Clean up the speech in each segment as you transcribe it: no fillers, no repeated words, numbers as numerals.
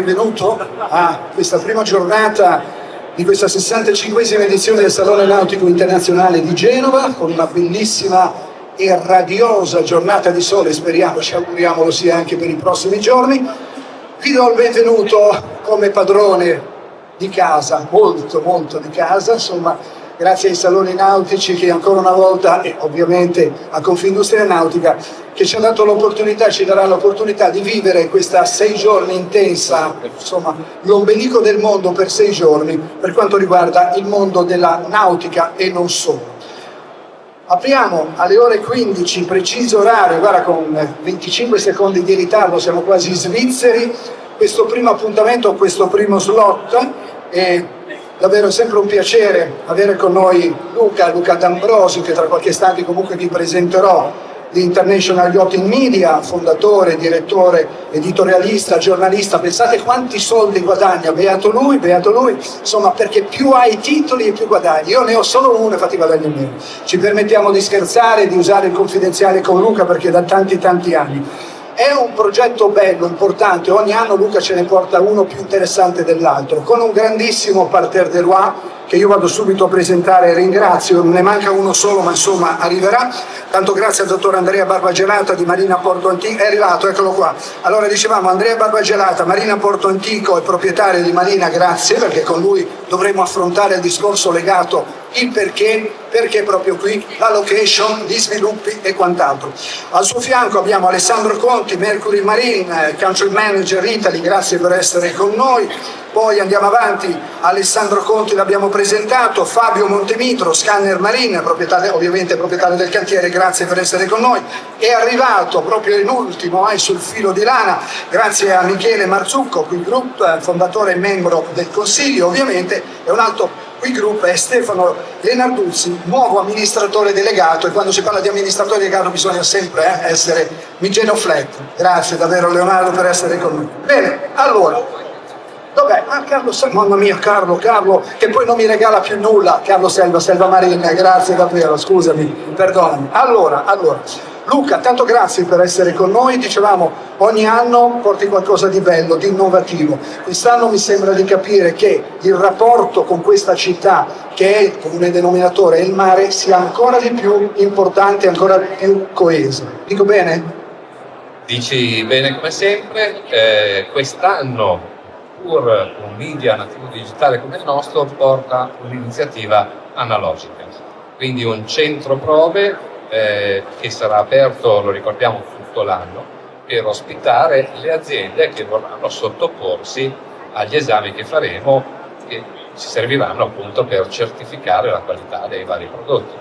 benvenuto a questa prima giornata di questa 65esima edizione del Salone Nautico Internazionale di Genova, con una bellissima e radiosa giornata di sole, speriamo, ci auguriamo lo sia anche per i prossimi giorni. Vi do il benvenuto come padrone di casa, molto di casa, insomma, grazie ai saloni nautici che ancora una volta, e ovviamente a Confindustria Nautica, che ci ha dato l'opportunità, ci darà l'opportunità di vivere questa 6 giorni intensa, insomma, l'ombelico del mondo per 6 giorni, per quanto riguarda il mondo della nautica e non solo. Apriamo alle ore 15, preciso orario, guarda, con 25 secondi di ritardo, siamo quasi svizzeri, questo primo appuntamento, questo primo slot, e davvero è sempre un piacere avere con noi Luca D'Ambrosio, che tra qualche istante comunque vi presenterò, di International Yachting Media, fondatore, direttore, editorialista, giornalista. Pensate quanti soldi guadagna, beato lui, insomma, perché più hai titoli e più guadagni. Io ne ho solo uno e infatti guadagno meno. Ci permettiamo di scherzare, di usare il confidenziale con Luca perché da tanti anni. È un progetto bello, importante, ogni anno Luca ce ne porta uno più interessante dell'altro, con un grandissimo parterre de roi che io vado subito a presentare e ringrazio, ne manca uno solo ma insomma arriverà. Tanto grazie al dottor Andrea Barbagelata di Marina Porto Antico, è arrivato, eccolo qua. Allora dicevamo Andrea Barbagelata, Marina Porto Antico e proprietario di Marina, grazie, perché con lui dovremo affrontare il discorso legato il perché proprio qui, la location, gli sviluppi e quant'altro. Al suo fianco abbiamo Alessandro Conti, Mercury Marine, Country Manager Italy, grazie per essere con noi. Poi andiamo avanti, Alessandro Conti l'abbiamo presentato, Fabio Montemitro, Scanner Marine, ovviamente proprietario del cantiere, grazie per essere con noi. È arrivato proprio in ultimo, sul filo di lana, grazie a Michele Marzucco, qui Group, fondatore e membro del consiglio ovviamente, e un altro qui Group è Stefano Lenarduzzi, nuovo amministratore delegato, e quando si parla di amministratore delegato bisogna sempre essere Migeno Flat. Grazie davvero Leonardo per essere con noi. Bene, allora, dov'è? Carlo, mamma mia, Carlo, che poi non mi regala più nulla. Carlo Selva Marina, grazie davvero, scusami, perdonami. Allora, Luca, tanto grazie per essere con noi. Dicevamo, ogni anno porti qualcosa di bello, di innovativo. Quest'anno mi sembra di capire che il rapporto con questa città, che è il comune denominatore, e il mare, sia ancora di più importante, ancora più coeso. Dico bene? Dici bene come sempre. Quest'anno, pur un media nativo digitale come il nostro, porta un'iniziativa analogica, quindi un centro prove che sarà aperto, lo ricordiamo, tutto l'anno, per ospitare le aziende che vorranno sottoporsi agli esami che faremo, che ci serviranno appunto per certificare la qualità dei vari prodotti.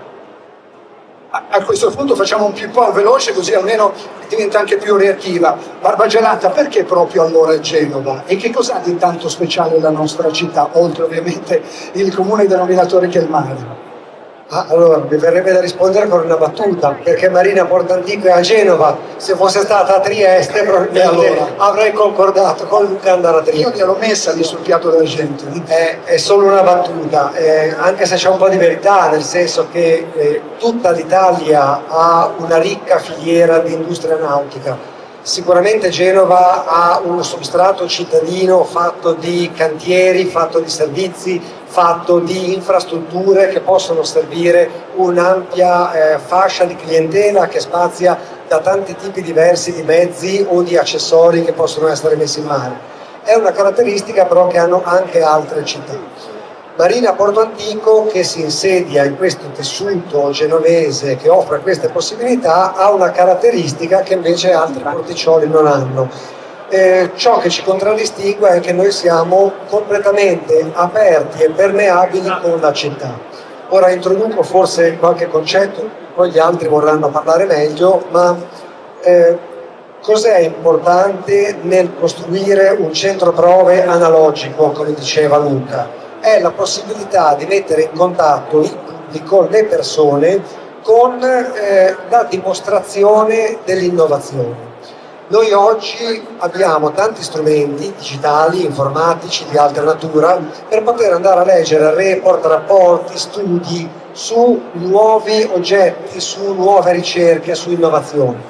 A questo punto facciamo un po' veloce, così almeno diventa anche più reattiva. Barbagelata, perché proprio allora Genova? E che cos'ha di tanto speciale la nostra città, oltre ovviamente il comune denominatore che è il mare? Allora, mi verrebbe da rispondere con una battuta, perché Marina Porto Antico è a Genova. Se fosse stata a Trieste probabilmente avrei concordato con Luca andare a Trieste. Io gliel'ho messa lì sul piatto d'argento. È solo una battuta, anche se c'è un po' di verità, nel senso che tutta l'Italia ha una ricca filiera di industria nautica. Sicuramente Genova ha uno substrato cittadino fatto di cantieri, fatto di servizi, fatto di infrastrutture che possono servire un'ampia fascia di clientela che spazia da tanti tipi diversi di mezzi o di accessori che possono essere messi in mare. È una caratteristica però che hanno anche altre città. Marina Porto Antico, che si insedia in questo tessuto genovese che offre queste possibilità, ha una caratteristica che invece altri porticcioli non hanno. Ciò che ci contraddistingue è che noi siamo completamente aperti e permeabili con la città. Ora introduco forse qualche concetto, poi gli altri vorranno parlare meglio, ma cos'è importante nel costruire un centro prove analogico, come diceva Luca? È la possibilità di mettere in contatto il pubblico, le persone, con la dimostrazione dell'innovazione. Noi oggi abbiamo tanti strumenti digitali, informatici, di altra natura, per poter andare a leggere report, rapporti, studi su nuovi oggetti, su nuove ricerche, su innovazioni.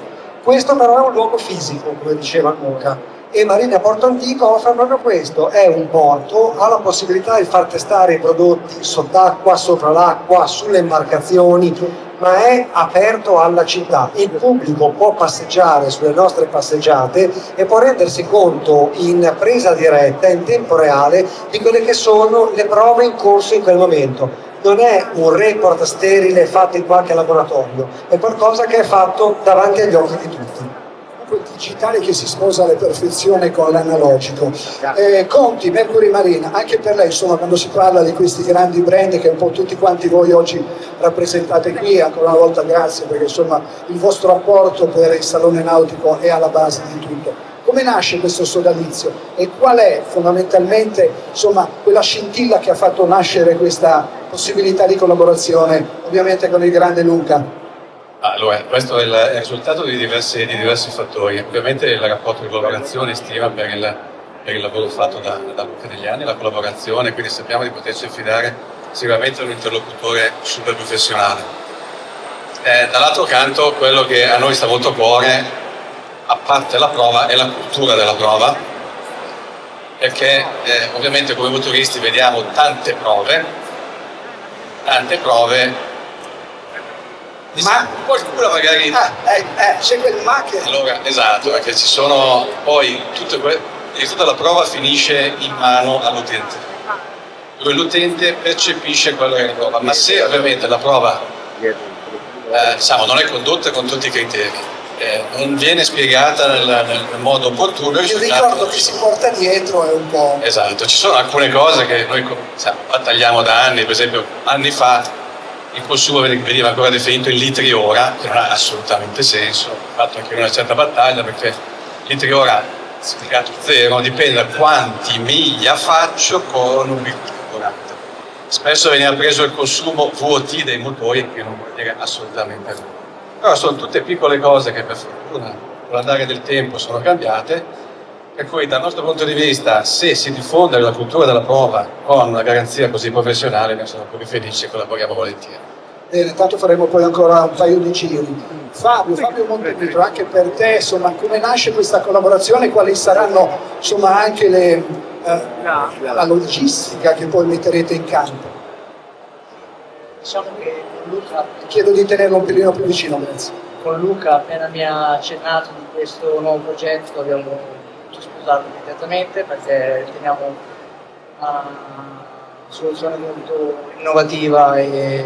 Questo però è un luogo fisico, come diceva Luca. E Marina Porto Antico fa proprio questo, è un porto, ha la possibilità di far testare i prodotti sott'acqua, sopra l'acqua, sulle imbarcazioni, ma è aperto alla città. Il pubblico può passeggiare sulle nostre passeggiate e può rendersi conto in presa diretta, in tempo reale, di quelle che sono le prove in corso in quel momento. Non è un report sterile fatto in qualche laboratorio, è qualcosa che è fatto davanti agli occhi di tutti. Il digitale che si sposa alla perfezione con l'analogico. Conti, Mercury Marine, anche per lei, insomma, quando si parla di questi grandi brand che un po' tutti quanti voi oggi rappresentate qui, ancora una volta grazie, perché insomma il vostro apporto per il Salone Nautico è alla base di tutto. Come nasce questo sodalizio e qual è fondamentalmente, insomma, quella scintilla che ha fatto nascere questa possibilità di collaborazione, ovviamente con il grande Luca? Allora, questo è il risultato di diversi fattori. Ovviamente il rapporto di collaborazione stima per il lavoro fatto da Luca negli anni, la collaborazione, quindi sappiamo di poterci affidare sicuramente a un interlocutore super professionale. Dall'altro canto, quello che a noi sta molto a cuore, a parte la prova, è la cultura della prova, perché ovviamente come motoristi vediamo tante prove, Ma qualcuno magari c'è quel ma che allora esatto, perché ci sono poi tutta la prova finisce in mano all'utente, dove l'utente percepisce quello che è la prova, ma se ovviamente la prova non è condotta con tutti i criteri, non viene spiegata nel modo opportuno, il ricordo che si porta dietro è un po'... Esatto, ci sono alcune cose che noi battagliamo da anni, per esempio anni fa il consumo veniva ancora definito in litri ora, che non ha assolutamente senso, ho fatto anche una certa battaglia perché litri ora spiegato zero dipende da quanti miglia faccio con un litro carburante. Spesso veniva preso il consumo VOT dei motori, che non vuol dire assolutamente nulla. Però sono tutte piccole cose che per fortuna con l'andare del tempo sono cambiate, per cui dal nostro punto di vista, se si diffonde la cultura della prova con una garanzia così professionale, noi siamo più felici e collaboriamo volentieri. Bene, tanto faremo poi ancora un paio di giri. Fabio Montenegro, anche per te, insomma, come nasce questa collaborazione, quali saranno insomma anche la logistica che poi metterete in campo? Diciamo che con Luca, Chiedo di tenerlo un pelino più vicino, grazie. con Luca appena mi ha accennato di questo nuovo progetto abbiamo sposato immediatamente perché riteniamo una soluzione molto innovativa e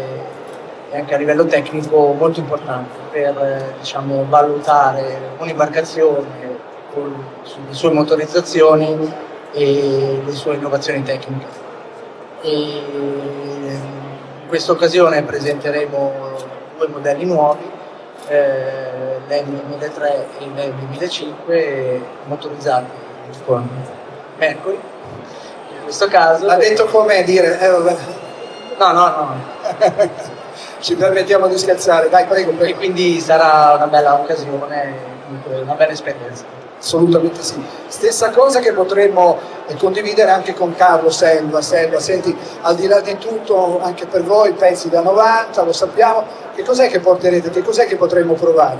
anche a livello tecnico molto importante per valutare un'imbarcazione sulle sue motorizzazioni e le sue innovazioni tecniche. In questa occasione presenteremo due modelli nuovi, l'Emmy 1003 e l'Emmy 1005, motorizzati con Mercury. In questo caso... Ha detto com'è dire, vabbè. No. Ci permettiamo di scherzare, dai, prego. E quindi sarà una bella occasione, una bella esperienza. Assolutamente sì. Stessa cosa che potremmo condividere anche con Carlo Selva. Senti, al di là di tutto, anche per voi pezzi da 90, lo sappiamo, che cos'è che porterete, che cos'è che potremmo provare?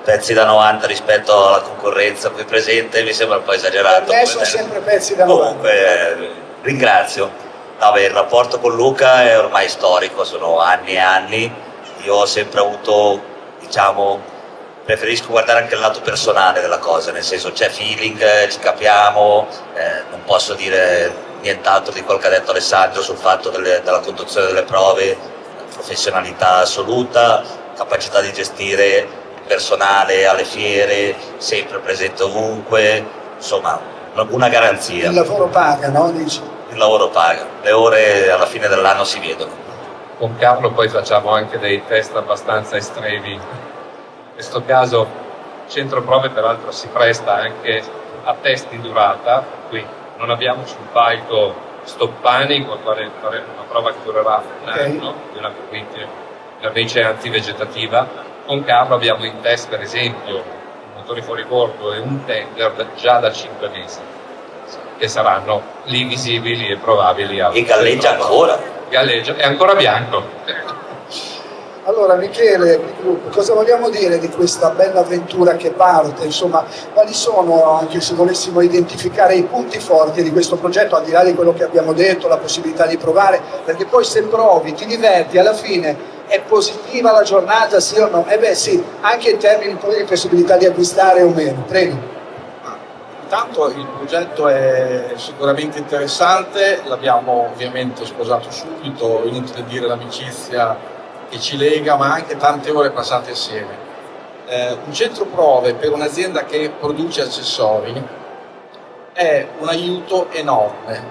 Pezzi da 90 rispetto alla concorrenza qui presente mi sembra un po' esagerato. Per me sono sempre pezzi da 90. Comunque ringrazio. Il rapporto con Luca è ormai storico, sono anni e anni. Io ho sempre avuto, preferisco guardare anche il lato personale della cosa, nel senso c'è feeling, ci capiamo, non posso dire nient'altro di quello che ha detto Alessandro sul fatto della conduzione delle prove, professionalità assoluta, capacità di gestire il personale alle fiere, sempre presente ovunque, insomma una garanzia. Il lavoro paga, no? Dici? Il lavoro paga, le ore alla fine dell'anno si vedono. Con Carlo poi facciamo anche dei test abbastanza estremi. In questo caso il centro prove peraltro si presta anche a test di durata, per cui non abbiamo sul palco Stoppani con il quale faremo una prova che durerà un anno di una cornice antivegetativa. Con Carlo abbiamo in test per esempio motori fuori bordo e un tender già da 5 mesi che saranno lì visibili e probabili. E galleggia ancora. Galleggia, è ancora bianco. Allora Michele, cosa vogliamo dire di questa bella avventura che parte? Insomma, quali sono, anche se volessimo identificare i punti forti di questo progetto, al di là di quello che abbiamo detto, la possibilità di provare, perché poi se provi, ti diverti, alla fine è positiva la giornata, sì o no? Eh beh sì, anche in termini poi di possibilità di acquistare o meno. Prego. Intanto il progetto è sicuramente interessante, l'abbiamo ovviamente sposato subito, inutile dire l'amicizia che ci lega, ma anche tante ore passate assieme. Un centro prove per un'azienda che produce accessori è un aiuto enorme,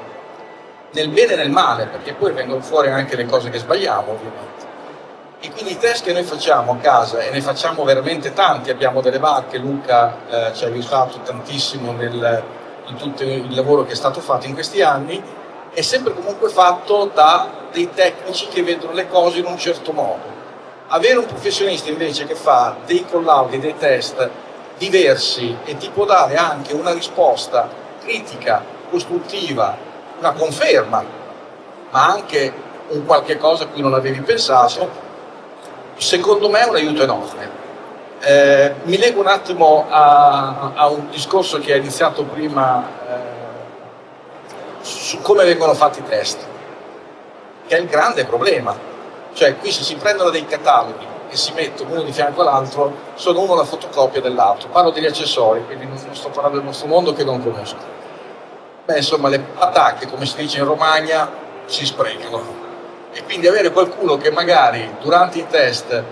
nel bene e nel male, perché poi vengono fuori anche le cose che sbagliamo ovviamente. E quindi i test che noi facciamo a casa, e ne facciamo veramente tanti, abbiamo delle barche, Luca ci ha aiutato tantissimo in tutto il lavoro che è stato fatto in questi anni, è sempre comunque fatto da dei tecnici che vedono le cose in un certo modo. Avere un professionista invece che fa dei collaudi, dei test diversi e ti può dare anche una risposta critica, costruttiva, una conferma, ma anche un qualche cosa a cui non avevi pensato, secondo me è un aiuto enorme. Mi leggo un attimo a un discorso che ha iniziato prima su come vengono fatti i test, che è il grande problema. Cioè qui se si prendono dei cataloghi e si mettono uno di fianco all'altro, sono uno la fotocopia dell'altro. Parlo degli accessori, quindi non sto parlando del nostro mondo che non conosco. Beh, insomma, le patacche, come si dice in Romagna, si sprecano. E quindi avere qualcuno che magari durante i test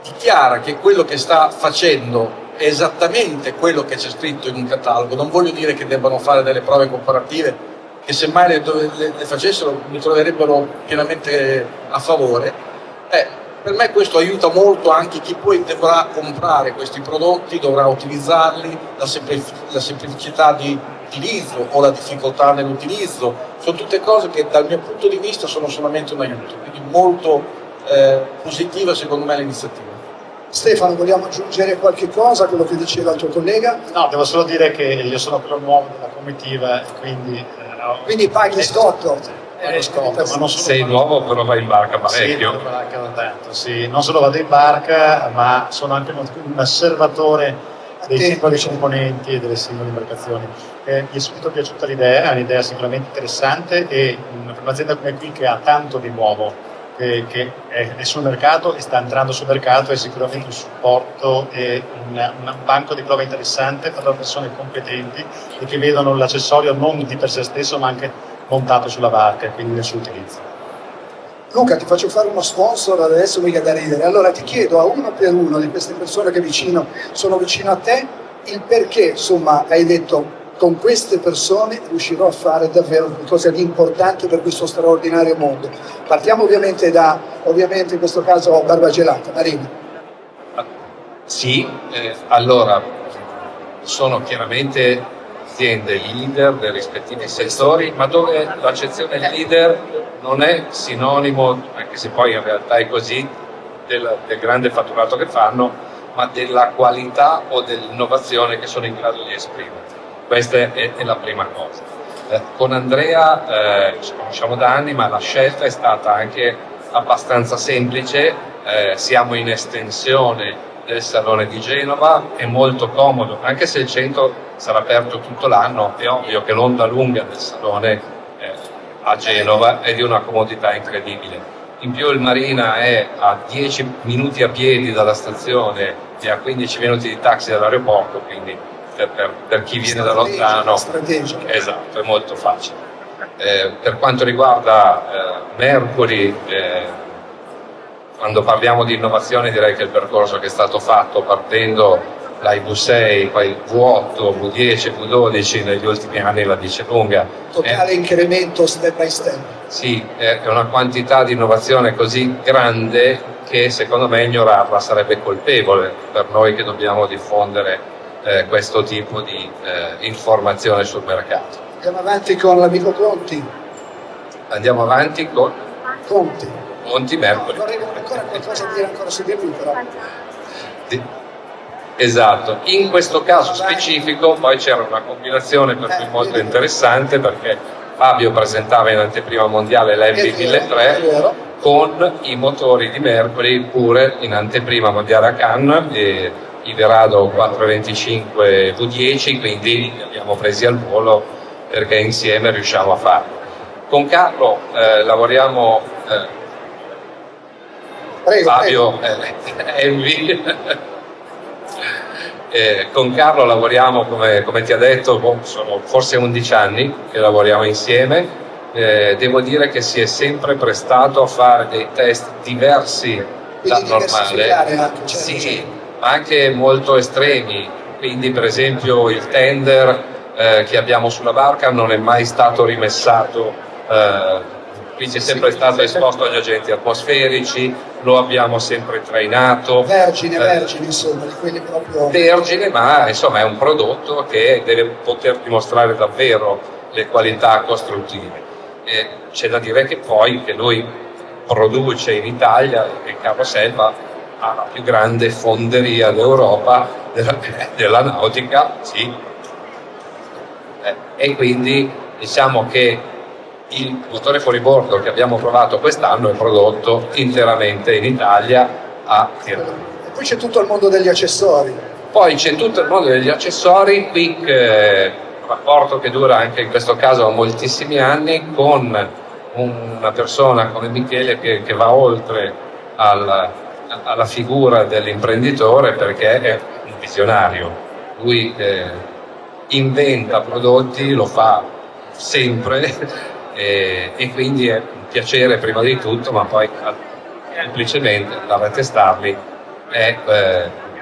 dichiara che quello che sta facendo è esattamente quello che c'è scritto in un catalogo, non voglio dire che debbano fare delle prove comparative, che semmai le facessero mi troverebbero pienamente a favore, per me questo aiuta molto anche chi poi dovrà comprare questi prodotti, dovrà utilizzarli, la semplicità di utilizzo o la difficoltà nell'utilizzo, sono tutte cose che dal mio punto di vista sono solamente un aiuto, quindi molto positiva secondo me l'iniziativa. Stefano, vogliamo aggiungere qualche cosa a quello che diceva il tuo collega? No, devo solo dire che io sono quello nuovo della comitiva, Quindi paghi scotto. scotto, ma non solo Sei nuovo però vai in barca parecchio. Sì, anche da tanto, sì. Non solo vado in barca, ma sono anche un osservatore dei singoli componenti e delle singole imbarcazioni. Mi è subito piaciuta l'idea, è un'idea sicuramente interessante e per un'azienda come qui che ha tanto di nuovo, che è sul mercato e sta entrando sul mercato, è sicuramente un supporto e un banco di prova interessante per le persone competenti e che vedono l'accessorio non di per sé stesso ma anche montato sulla barca e quindi nel suo utilizzo. Luca, ti faccio fare uno sponsor adesso, mica da ridere. Allora ti chiedo a uno per uno di queste persone che sono vicino a te il perché, insomma, hai detto con queste persone riuscirò a fare davvero qualcosa di importante per questo straordinario mondo. Partiamo ovviamente in questo caso Barbagelata. Marina. Sì, allora sono chiaramente aziende leader dei rispettivi settori, ma dove l'accezione leader non è sinonimo, anche se poi in realtà è così, del grande fatturato che fanno, ma della qualità o dell'innovazione che sono in grado di esprimere. Questa è la prima cosa. Con Andrea ci conosciamo da anni, ma la scelta è stata anche abbastanza semplice. Siamo in estensione del Salone di Genova, è molto comodo, anche se il centro sarà aperto tutto l'anno, è ovvio che l'onda lunga del Salone a Genova è di una comodità incredibile. In più il Marina è a 10 minuti a piedi dalla stazione e a 15 minuti di taxi dall'aeroporto, quindi per chi viene da lontano, esatto, è molto facile. Per quanto riguarda Mercury, quando parliamo di innovazione direi che il percorso che è stato fatto partendo dai V6, poi V8, V10, V12 negli ultimi anni la dice lunga. Totale incremento step by step. Sì, è una quantità di innovazione così grande che secondo me ignorarla sarebbe colpevole per noi che dobbiamo diffondere questo tipo di informazione sul mercato. Andiamo avanti con l'amico Conti. Andiamo avanti con Conti Mercury. Vorrei ancora qualcosa da dire ancora su di lui, però. Esatto, in questo caso specifico poi c'era una combinazione per cui molto interessante, perché Fabio presentava in anteprima mondiale l'Envy 1003 con i motori di Mercury pure in anteprima mondiale a Cannes, e i Verado 425 V10, quindi li abbiamo presi al volo perché insieme riusciamo a farlo. Con Carlo lavoriamo, Prego, Fabio Envy. Con Carlo lavoriamo, come ti ha detto, sono forse 11 anni che lavoriamo insieme. Devo dire che si è sempre prestato a fare dei test diversi dal normale, anche, certo, sì, certo. ma anche molto estremi. Quindi, per esempio, il tender che abbiamo sulla barca non è mai stato rimessato, quindi è sempre stato esposto agli agenti atmosferici, lo abbiamo sempre trainato. Vergine, insomma, di quelli proprio... Vergine, ma insomma è un prodotto che deve poter dimostrare davvero le qualità costruttive. C'è da dire che poi che lui produce in Italia, e Carlo Selva ha la più grande fonderia d'Europa della nautica, sì. E quindi diciamo che il motore fuoribordo che abbiamo provato quest'anno è prodotto interamente in Italia a Tirana. E poi c'è tutto il mondo degli accessori. Poi c'è tutto il mondo degli accessori, un rapporto che dura anche in questo caso moltissimi anni, con una persona come Michele che va oltre alla figura dell'imprenditore, perché è un visionario. Lui inventa prodotti, lo fa sempre, e quindi è un piacere prima di tutto, ma poi semplicemente andare a testarli è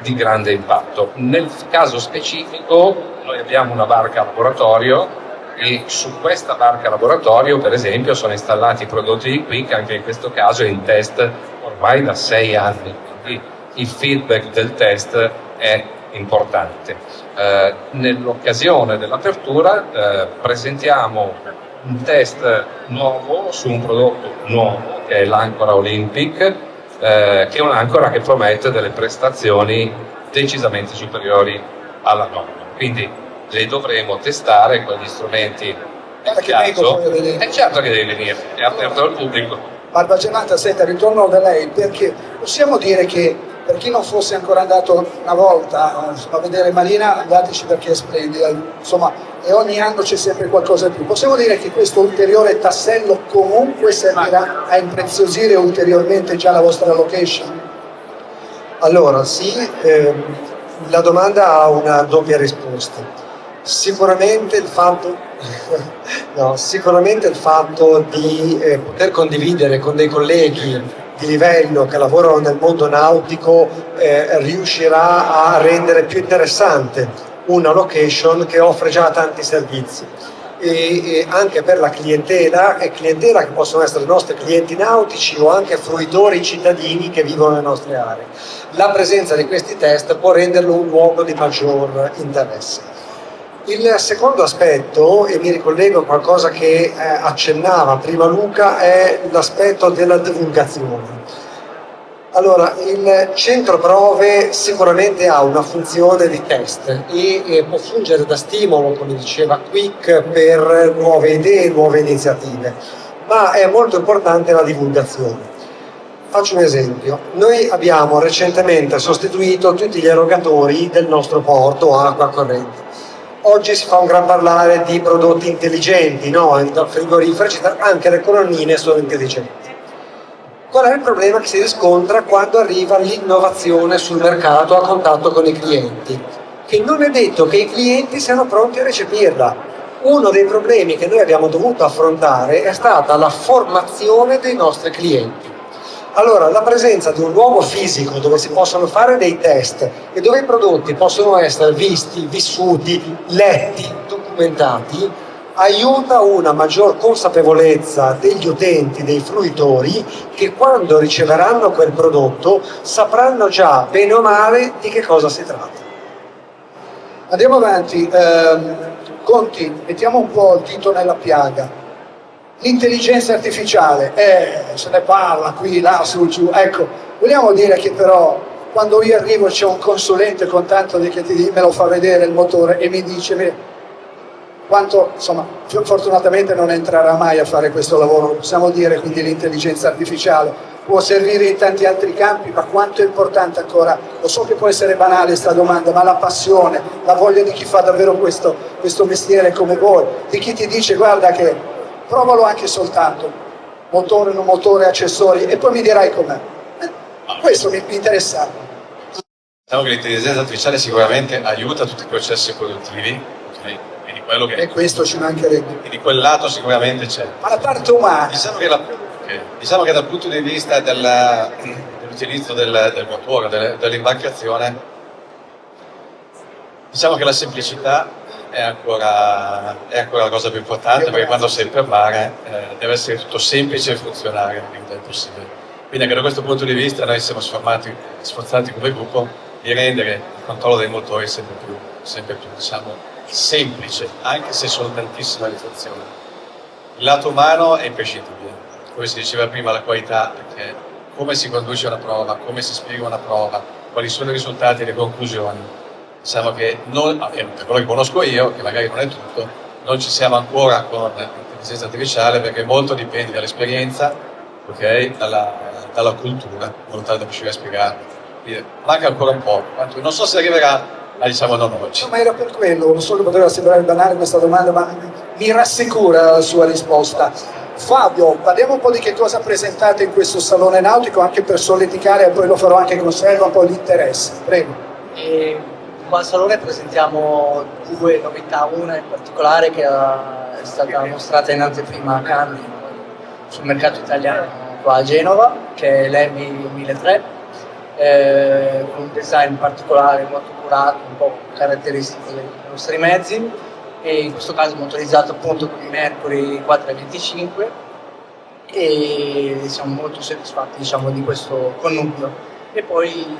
di grande impatto. Nel caso specifico noi abbiamo una barca laboratorio, e su questa barca laboratorio, per esempio, sono installati i prodotti di Quick, anche in questo caso in test ormai da 6 anni, quindi il feedback del test è importante. Nell'occasione dell'apertura presentiamo un test nuovo su un prodotto nuovo, che è l'Ancora Olympic, che è un'ancora che promette delle prestazioni decisamente superiori alla norma. Quindi le dovremo testare con gli strumenti del caso. È certo che devi venire, è aperto al pubblico. Barbagianata, senta, ritorno da lei, perché possiamo dire che per chi non fosse ancora andato una volta a vedere Marina, andateci perché è splendida, insomma, e ogni anno c'è sempre qualcosa di più. Possiamo dire che questo ulteriore tassello comunque servirà a impreziosire ulteriormente già la vostra location? Allora, sì, la domanda ha una doppia risposta. Sicuramente il fatto di poter condividere con dei colleghi di livello che lavorano nel mondo nautico riuscirà a rendere più interessante una location che offre già tanti servizi, e anche per la clientela che possono essere i nostri clienti nautici o anche fruitori cittadini che vivono nelle nostre aree. La presenza di questi test può renderlo un luogo di maggior interesse. Il secondo aspetto, e mi ricollego a qualcosa che accennava prima Luca, è l'aspetto della divulgazione. Allora, il centro prove sicuramente ha una funzione di test e può fungere da stimolo, come diceva Quick, per nuove idee, nuove iniziative, ma è molto importante la divulgazione. Faccio un esempio: noi abbiamo recentemente sostituito tutti gli erogatori del nostro porto a acqua corrente. Oggi si fa un gran parlare di prodotti intelligenti, no? Dal frigorifero, eccetera, anche le colonnine sono intelligenti. Qual è il problema che si riscontra quando arriva l'innovazione sul mercato a contatto con i clienti? Che non è detto che i clienti siano pronti a recepirla. Uno dei problemi che noi abbiamo dovuto affrontare è stata la formazione dei nostri clienti. Allora, la presenza di un luogo fisico dove si possono fare dei test e dove i prodotti possono essere visti, vissuti, letti, documentati, aiuta una maggior consapevolezza degli utenti, dei fruitori, che quando riceveranno quel prodotto sapranno già bene o male di che cosa si tratta. Andiamo avanti. Conti, mettiamo un po' il dito nella piaga. L'intelligenza artificiale, se ne parla qui, là, su, giù. Ecco, vogliamo dire che però quando io arrivo c'è un consulente con tanto di che me lo fa vedere il motore e mi dice quanto, insomma, fortunatamente non entrerà mai a fare questo lavoro, possiamo dire, quindi l'intelligenza artificiale può servire in tanti altri campi, ma quanto è importante ancora, lo so che può essere banale questa domanda, ma la passione, la voglia di chi fa davvero questo mestiere come voi, di chi ti dice guarda che provalo anche soltanto, motore, non motore, accessori, e poi mi dirai com'è. Questo mi interessava. Diciamo che l'intelligenza artificiale sicuramente aiuta tutti i processi produttivi, okay? Quindi quello che E questo ci mancherebbe. e di quel lato sicuramente c'è. Ma la parte umana, Diciamo che dal punto di vista dell'utilizzo del motore, dell'imbarcazione, diciamo che la semplicità è ancora la cosa più importante, perché quando sei per mare deve essere tutto semplice e funzionare il più possibile. Quindi anche da questo punto di vista noi siamo sforzati come gruppo di rendere il controllo dei motori sempre più diciamo, semplice, anche se sono tantissime le funzioni. Il lato umano è imprescindibile, come si diceva prima, la qualità, perché come si conduce una prova, come si spiega una prova, quali sono i risultati e le conclusioni. Diciamo che noi, per quello che conosco io, che magari non è tutto, non ci siamo ancora con l'intelligenza artificiale, perché molto dipende dall'esperienza, okay? dalla cultura, in modo tale da riuscire a spiegare. Quindi manca ancora un po', non so se arriverà, ma diciamo non oggi. no, ma era per quello, lo so che poteva sembrare banale questa domanda, ma mi rassicura la sua risposta. Fabio, parliamo un po' di che cosa presentate in questo salone nautico, anche per solleticare, e poi lo farò anche con Selva, un po' l'interesse. Prego. Qua al salone presentiamo due novità, una in particolare che è stata mostrata in anteprima a Cannes sul mercato italiano qua a Genova, che è l'Emmy 1003, con un design particolare molto curato, un po' caratteristico dei nostri mezzi, e in questo caso motorizzato appunto con i Mercury 425, e siamo molto soddisfatti, diciamo, di questo connubio. E poi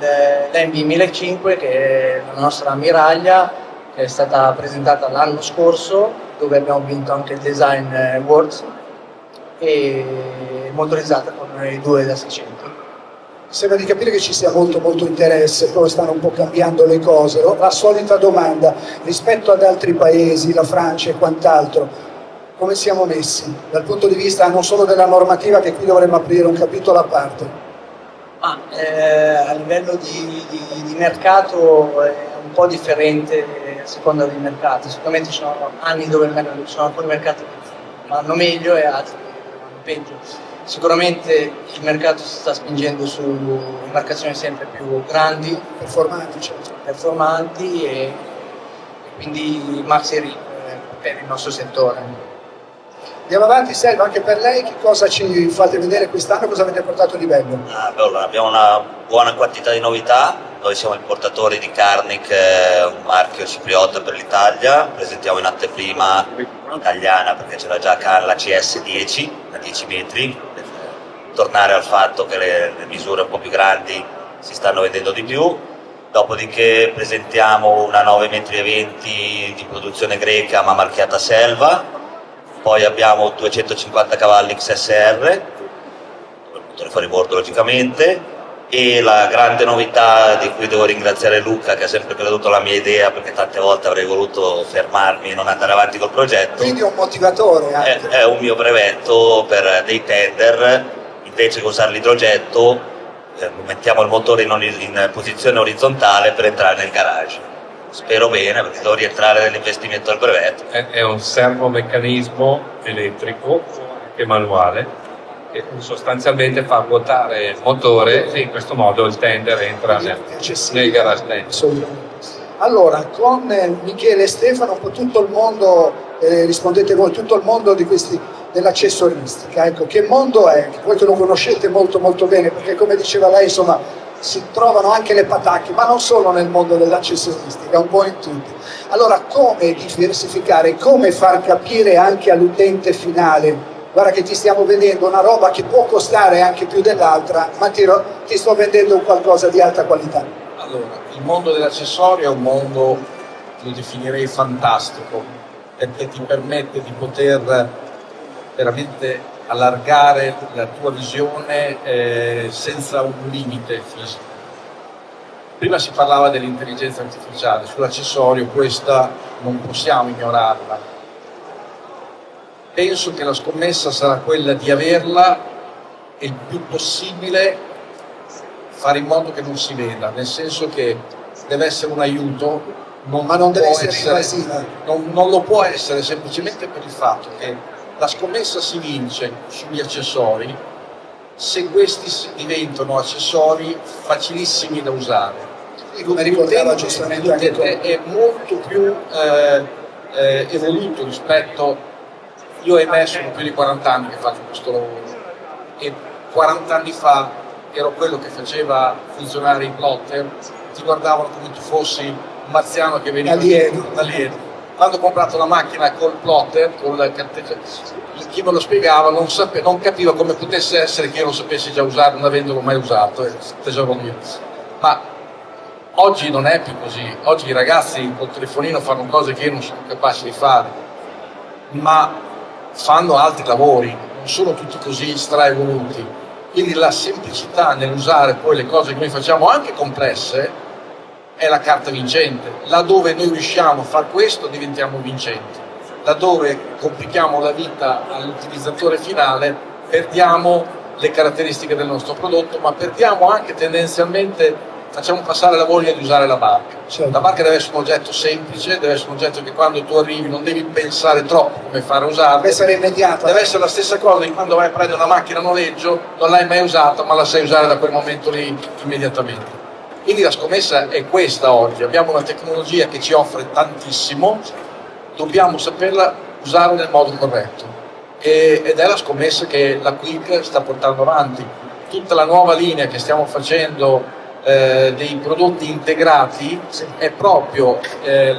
l'Envy 1005, che è la nostra ammiraglia, che è stata presentata l'anno scorso, dove abbiamo vinto anche il Design Awards, e motorizzata con i 2 da 600. Sembra di capire che ci sia molto interesse, poi stanno un po' cambiando le cose. La solita domanda, rispetto ad altri paesi, la Francia e quant'altro, come siamo messi dal punto di vista non solo della normativa, che qui dovremmo aprire un capitolo a parte? A livello di mercato è un po' differente a seconda dei mercati. Sicuramente ci sono anni dove ci sono alcuni mercati che vanno meglio e altri che vanno peggio. Sicuramente il mercato si sta spingendo su imbarcazioni sempre più grandi, performanti e quindi maxi rig per il nostro settore. Andiamo avanti, Selva, anche per lei che cosa ci fate vedere quest'anno, cosa avete portato di bello? Allora, abbiamo una buona quantità di novità, noi siamo i portatori di Carnic, un marchio cipriota per l'Italia, presentiamo in anteprima italiana perché c'era già la CS10 da 10 metri, per tornare al fatto che le misure un po' più grandi si stanno vendendo di più. Dopodiché presentiamo una 9,20 metri di produzione greca ma marchiata Selva. Poi abbiamo 250 cavalli XSR, motore fuoribordo logicamente, e la grande novità di cui devo ringraziare Luca, che ha sempre creduto alla mia idea, perché tante volte avrei voluto fermarmi e non andare avanti col progetto. Quindi è un motivatore anche. È un mio brevetto per dei tender, invece che usare l'idrogetto mettiamo il motore in posizione orizzontale per entrare nel garage. Spero bene, perché devo rientrare nell'investimento del brevetto. È un servomeccanismo elettrico e manuale che sostanzialmente fa ruotare il motore, e in questo modo il tender entra nel garage tender. Allora, con Michele e Stefano, un po' tutto il mondo, rispondete voi, tutto il mondo dell'accessoristica, ecco, che mondo è? Voi che lo conoscete molto bene, perché come diceva lei, insomma, si trovano anche le patacche, ma non solo nel mondo dell'accessoristica, un po' in tutti. Allora, come diversificare, come far capire anche all'utente finale, guarda che ti stiamo vendendo una roba che può costare anche più dell'altra, ma ti sto vendendo qualcosa di alta qualità. Allora, il mondo dell'accessorio è un mondo, lo definirei fantastico, perché ti permette di poter veramente allargare la tua visione senza un limite fisico. Prima si parlava dell'intelligenza artificiale, sull'accessorio questa non possiamo ignorarla, penso che la scommessa sarà quella di averla e il più possibile fare in modo che non si veda, nel senso che deve essere un aiuto, Ma non deve può essere invasiva. non lo può essere semplicemente per il fatto che la scommessa si vince sugli accessori se questi diventano accessori facilissimi da usare. Come ricordava giustamente anche L'utente è molto più evoluto rispetto. Io ahimè sono più di 40 anni che faccio questo lavoro e 40 anni fa ero quello che faceva funzionare i plotter, ti guardavano come tu fossi un marziano che veniva da alieno. Quando ho comprato la macchina col plotter, con la chi me lo spiegava non capiva come potesse essere che io lo sapessi già usare non avendolo mai usato, tesoro mio. Ma oggi non è più così, oggi i ragazzi col telefonino fanno cose che io non sono capace di fare, ma fanno altri lavori, non sono tutti così straevoluti. Quindi la semplicità nell'usare poi le cose che noi facciamo anche complesse è la carta vincente. Laddove noi riusciamo a fare questo diventiamo vincenti. Laddove complichiamo la vita all'utilizzatore finale perdiamo le caratteristiche del nostro prodotto, ma perdiamo anche tendenzialmente, facciamo passare la voglia di usare la barca. Certo. La barca deve essere un oggetto semplice, deve essere un oggetto che quando tu arrivi non devi pensare troppo come fare a usarlo. Deve essere immediata. Deve essere la stessa cosa di quando vai a prendere una macchina a noleggio, non l'hai mai usata ma la sai usare da quel momento lì immediatamente. Quindi la scommessa è questa oggi, abbiamo una tecnologia che ci offre tantissimo, dobbiamo saperla usare nel modo corretto ed è la scommessa che la Quick sta portando avanti. Tutta la nuova linea che stiamo facendo dei prodotti integrati è proprio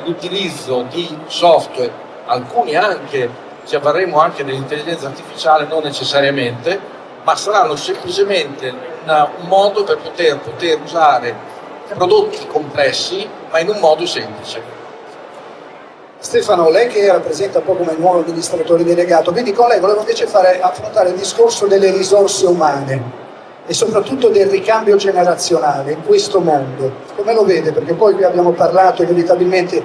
l'utilizzo di software, alcuni anche ci avvarremo anche dell'intelligenza artificiale, non necessariamente, ma saranno semplicemente un modo per poter usare prodotti complessi ma in un modo semplice. Stefano, lei che rappresenta un po' come nuovo amministratore delegato, quindi con lei volevo invece affrontare il discorso delle risorse umane e soprattutto del ricambio generazionale in questo mondo. Come lo vede? Perché poi qui abbiamo parlato inevitabilmente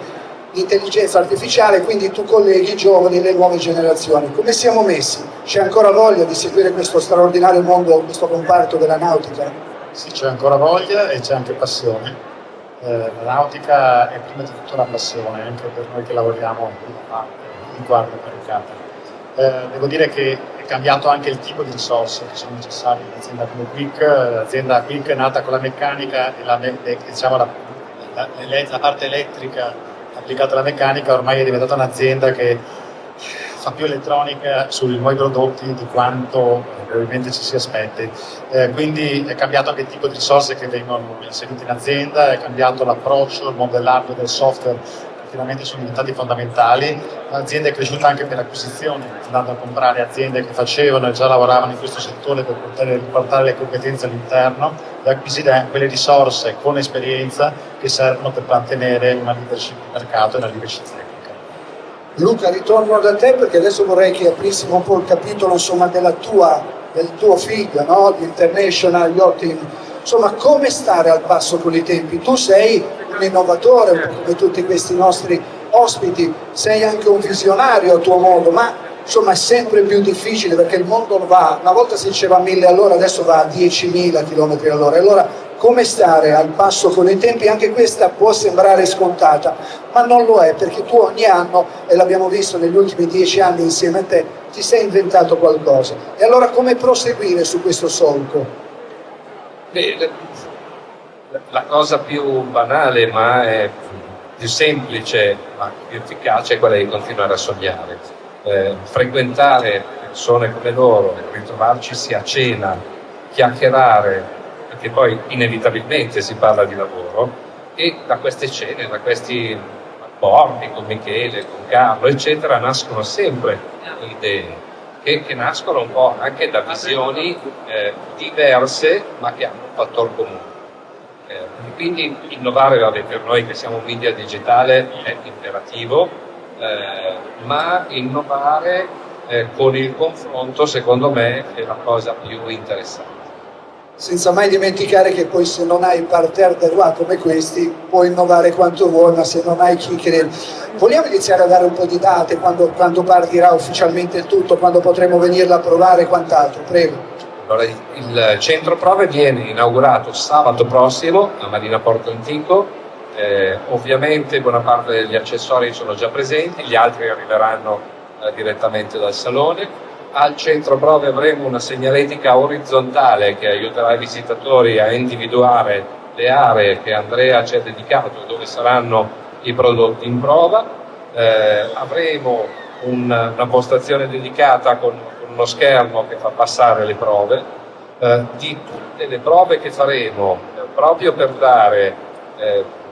di intelligenza artificiale, quindi tu colleghi i giovani e le nuove generazioni. Come siamo messi? C'è ancora voglia di seguire questo straordinario mondo, questo comparto della nautica? Sì, c'è ancora voglia e c'è anche passione. La nautica è prima di tutto una passione, anche per noi che lavoriamo in guardia caricata. Devo dire che è cambiato anche il tipo di risorse che sono necessarie in un'azienda come Quick. L'azienda Quick è nata con la meccanica e la parte elettrica applicata alla meccanica, ormai è diventata un'azienda che fa più elettronica sui nuovi prodotti di quanto probabilmente ci si aspetti. Quindi è cambiato anche il tipo di risorse che vengono inserite in azienda, è cambiato l'approccio, il modellaggio del software, che finalmente sono diventati fondamentali. L'azienda è cresciuta anche per l'acquisizione, andando a comprare aziende che facevano e già lavoravano in questo settore per poter portare le competenze all'interno e acquisire quelle risorse con esperienza che servono per mantenere una leadership di mercato e una leadership tecnica. Luca, ritorno da te perché adesso vorrei che aprissimo un po' il capitolo insomma, del tuo figlio, no? Di International Yacht Team. Insomma, come stare al passo con i tempi? Tu sei un innovatore, un po' come tutti questi nostri ospiti, sei anche un visionario a tuo modo, ma insomma è sempre più difficile perché il mondo va, una volta si diceva 1000 all'ora, adesso va a 10.000 km all'ora. Allora, come stare al passo con i tempi? Anche questa può sembrare scontata, ma non lo è, perché tu ogni anno, e l'abbiamo visto negli ultimi 10 anni insieme a te, ti sei inventato qualcosa. E allora come proseguire su questo solco? Beh, la cosa più banale, ma è più semplice, ma più efficace, è quella di continuare a sognare. Frequentare persone come loro, ritrovarci sia a cena, chiacchierare, perché poi inevitabilmente si parla di lavoro, e da queste cene, da questi rapporti con Michele, con Carlo, eccetera, nascono sempre idee che nascono un po' anche da visioni diverse, ma che hanno un fattore comune. Quindi innovare, per noi che siamo media digitale, è imperativo, ma innovare con il confronto, secondo me, è la cosa più interessante. senza mai dimenticare che poi se non hai parterre de roi come questi puoi innovare quanto vuoi, ma se non hai chi crede. Vogliamo iniziare a dare un po' di date, quando partirà ufficialmente il tutto, quando potremo venirla a provare e quant'altro? Prego. Allora, il centro prove viene inaugurato sabato prossimo a Marina Porto Antico. Ovviamente buona parte degli accessori sono già presenti, gli altri arriveranno direttamente dal salone. Al centro prove avremo una segnaletica orizzontale che aiuterà i visitatori a individuare le aree che Andrea ci ha dedicato, dove saranno i prodotti in prova. Avremo una postazione dedicata con uno schermo che fa passare le prove. Di tutte le prove che faremo, proprio per dare,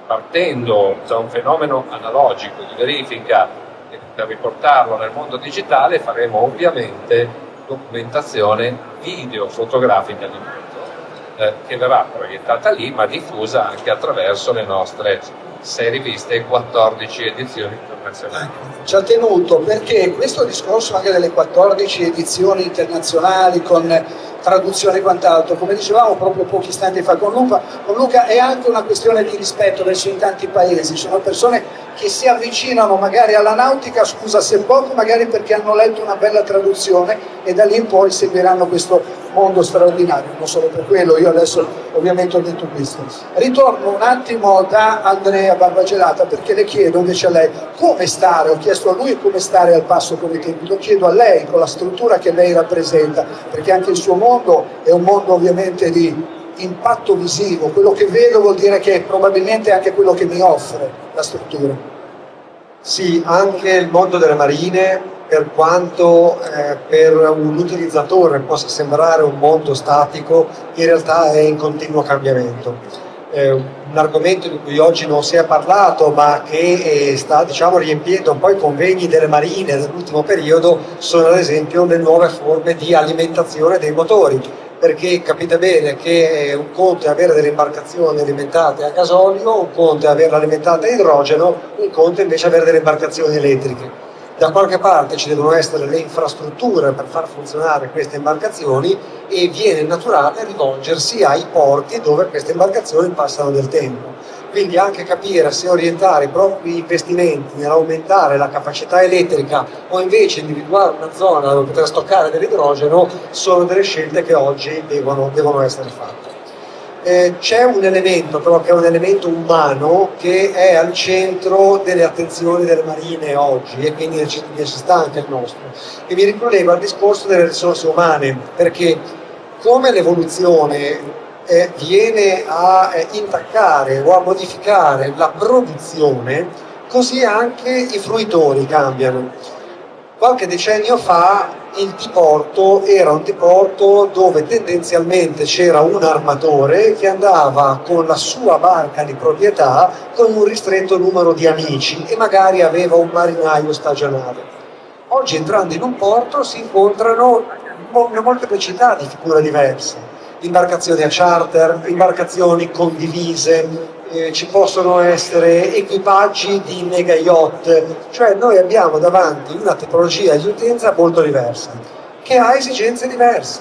partendo da un fenomeno analogico di verifica, per riportarlo nel mondo digitale, faremo ovviamente documentazione video fotografica di mondo, che verrà proiettata lì ma diffusa anche attraverso le nostre 6 riviste e 14 edizioni internazionali. Ci ha tenuto, perché questo discorso anche delle 14 edizioni internazionali con traduzione e quant'altro, come dicevamo proprio pochi istanti fa con Luca, è anche una questione di rispetto verso in tanti paesi. Sono persone che si avvicinano magari alla nautica, scusa se poco, magari perché hanno letto una bella traduzione e da lì in poi seguiranno questo mondo straordinario. Non solo per quello, io adesso ovviamente ho detto questo. Ritorno un attimo da Andrea Barbagelata, perché le chiedo invece a lei come stare, ho chiesto a lui come stare al passo con i tempi, lo chiedo a lei con la struttura che lei rappresenta, perché anche il suo mondo è un mondo ovviamente di impatto visivo, quello che vedo vuol dire che probabilmente è anche quello che mi offre la struttura. Sì, anche il mondo delle marine, per quanto per un utilizzatore possa sembrare un mondo statico, in realtà è in continuo cambiamento. Un argomento di cui oggi non si è parlato, ma che sta riempiendo un po' i convegni delle marine nell'ultimo periodo, sono ad esempio le nuove forme di alimentazione dei motori, perché capite bene che un conto è avere delle imbarcazioni alimentate a gasolio, un conto è averle alimentate a idrogeno, un conto è invece avere delle imbarcazioni elettriche. Da qualche parte ci devono essere le infrastrutture per far funzionare queste imbarcazioni e viene naturale rivolgersi ai porti dove queste imbarcazioni passano del tempo. Quindi anche capire se orientare i propri investimenti nell'aumentare la capacità elettrica o invece individuare una zona dove poter stoccare dell'idrogeno sono delle scelte che oggi devono essere fatte. C'è un elemento però che è un elemento umano che è al centro delle attenzioni delle marine oggi e quindi necessita anche il nostro, e mi ricollego al discorso delle risorse umane, perché come l'evoluzione viene a intaccare o a modificare la produzione, così anche i fruitori cambiano. Qualche decennio fa il diporto era un diporto dove tendenzialmente c'era un armatore che andava con la sua barca di proprietà con un ristretto numero di amici e magari aveva un marinaio stagionale. Oggi entrando in un porto si incontrano una molteplicità di figure diverse, imbarcazioni a charter, imbarcazioni condivise, ci possono essere equipaggi di mega yacht, cioè noi abbiamo davanti una tipologia di utenza molto diversa, che ha esigenze diverse.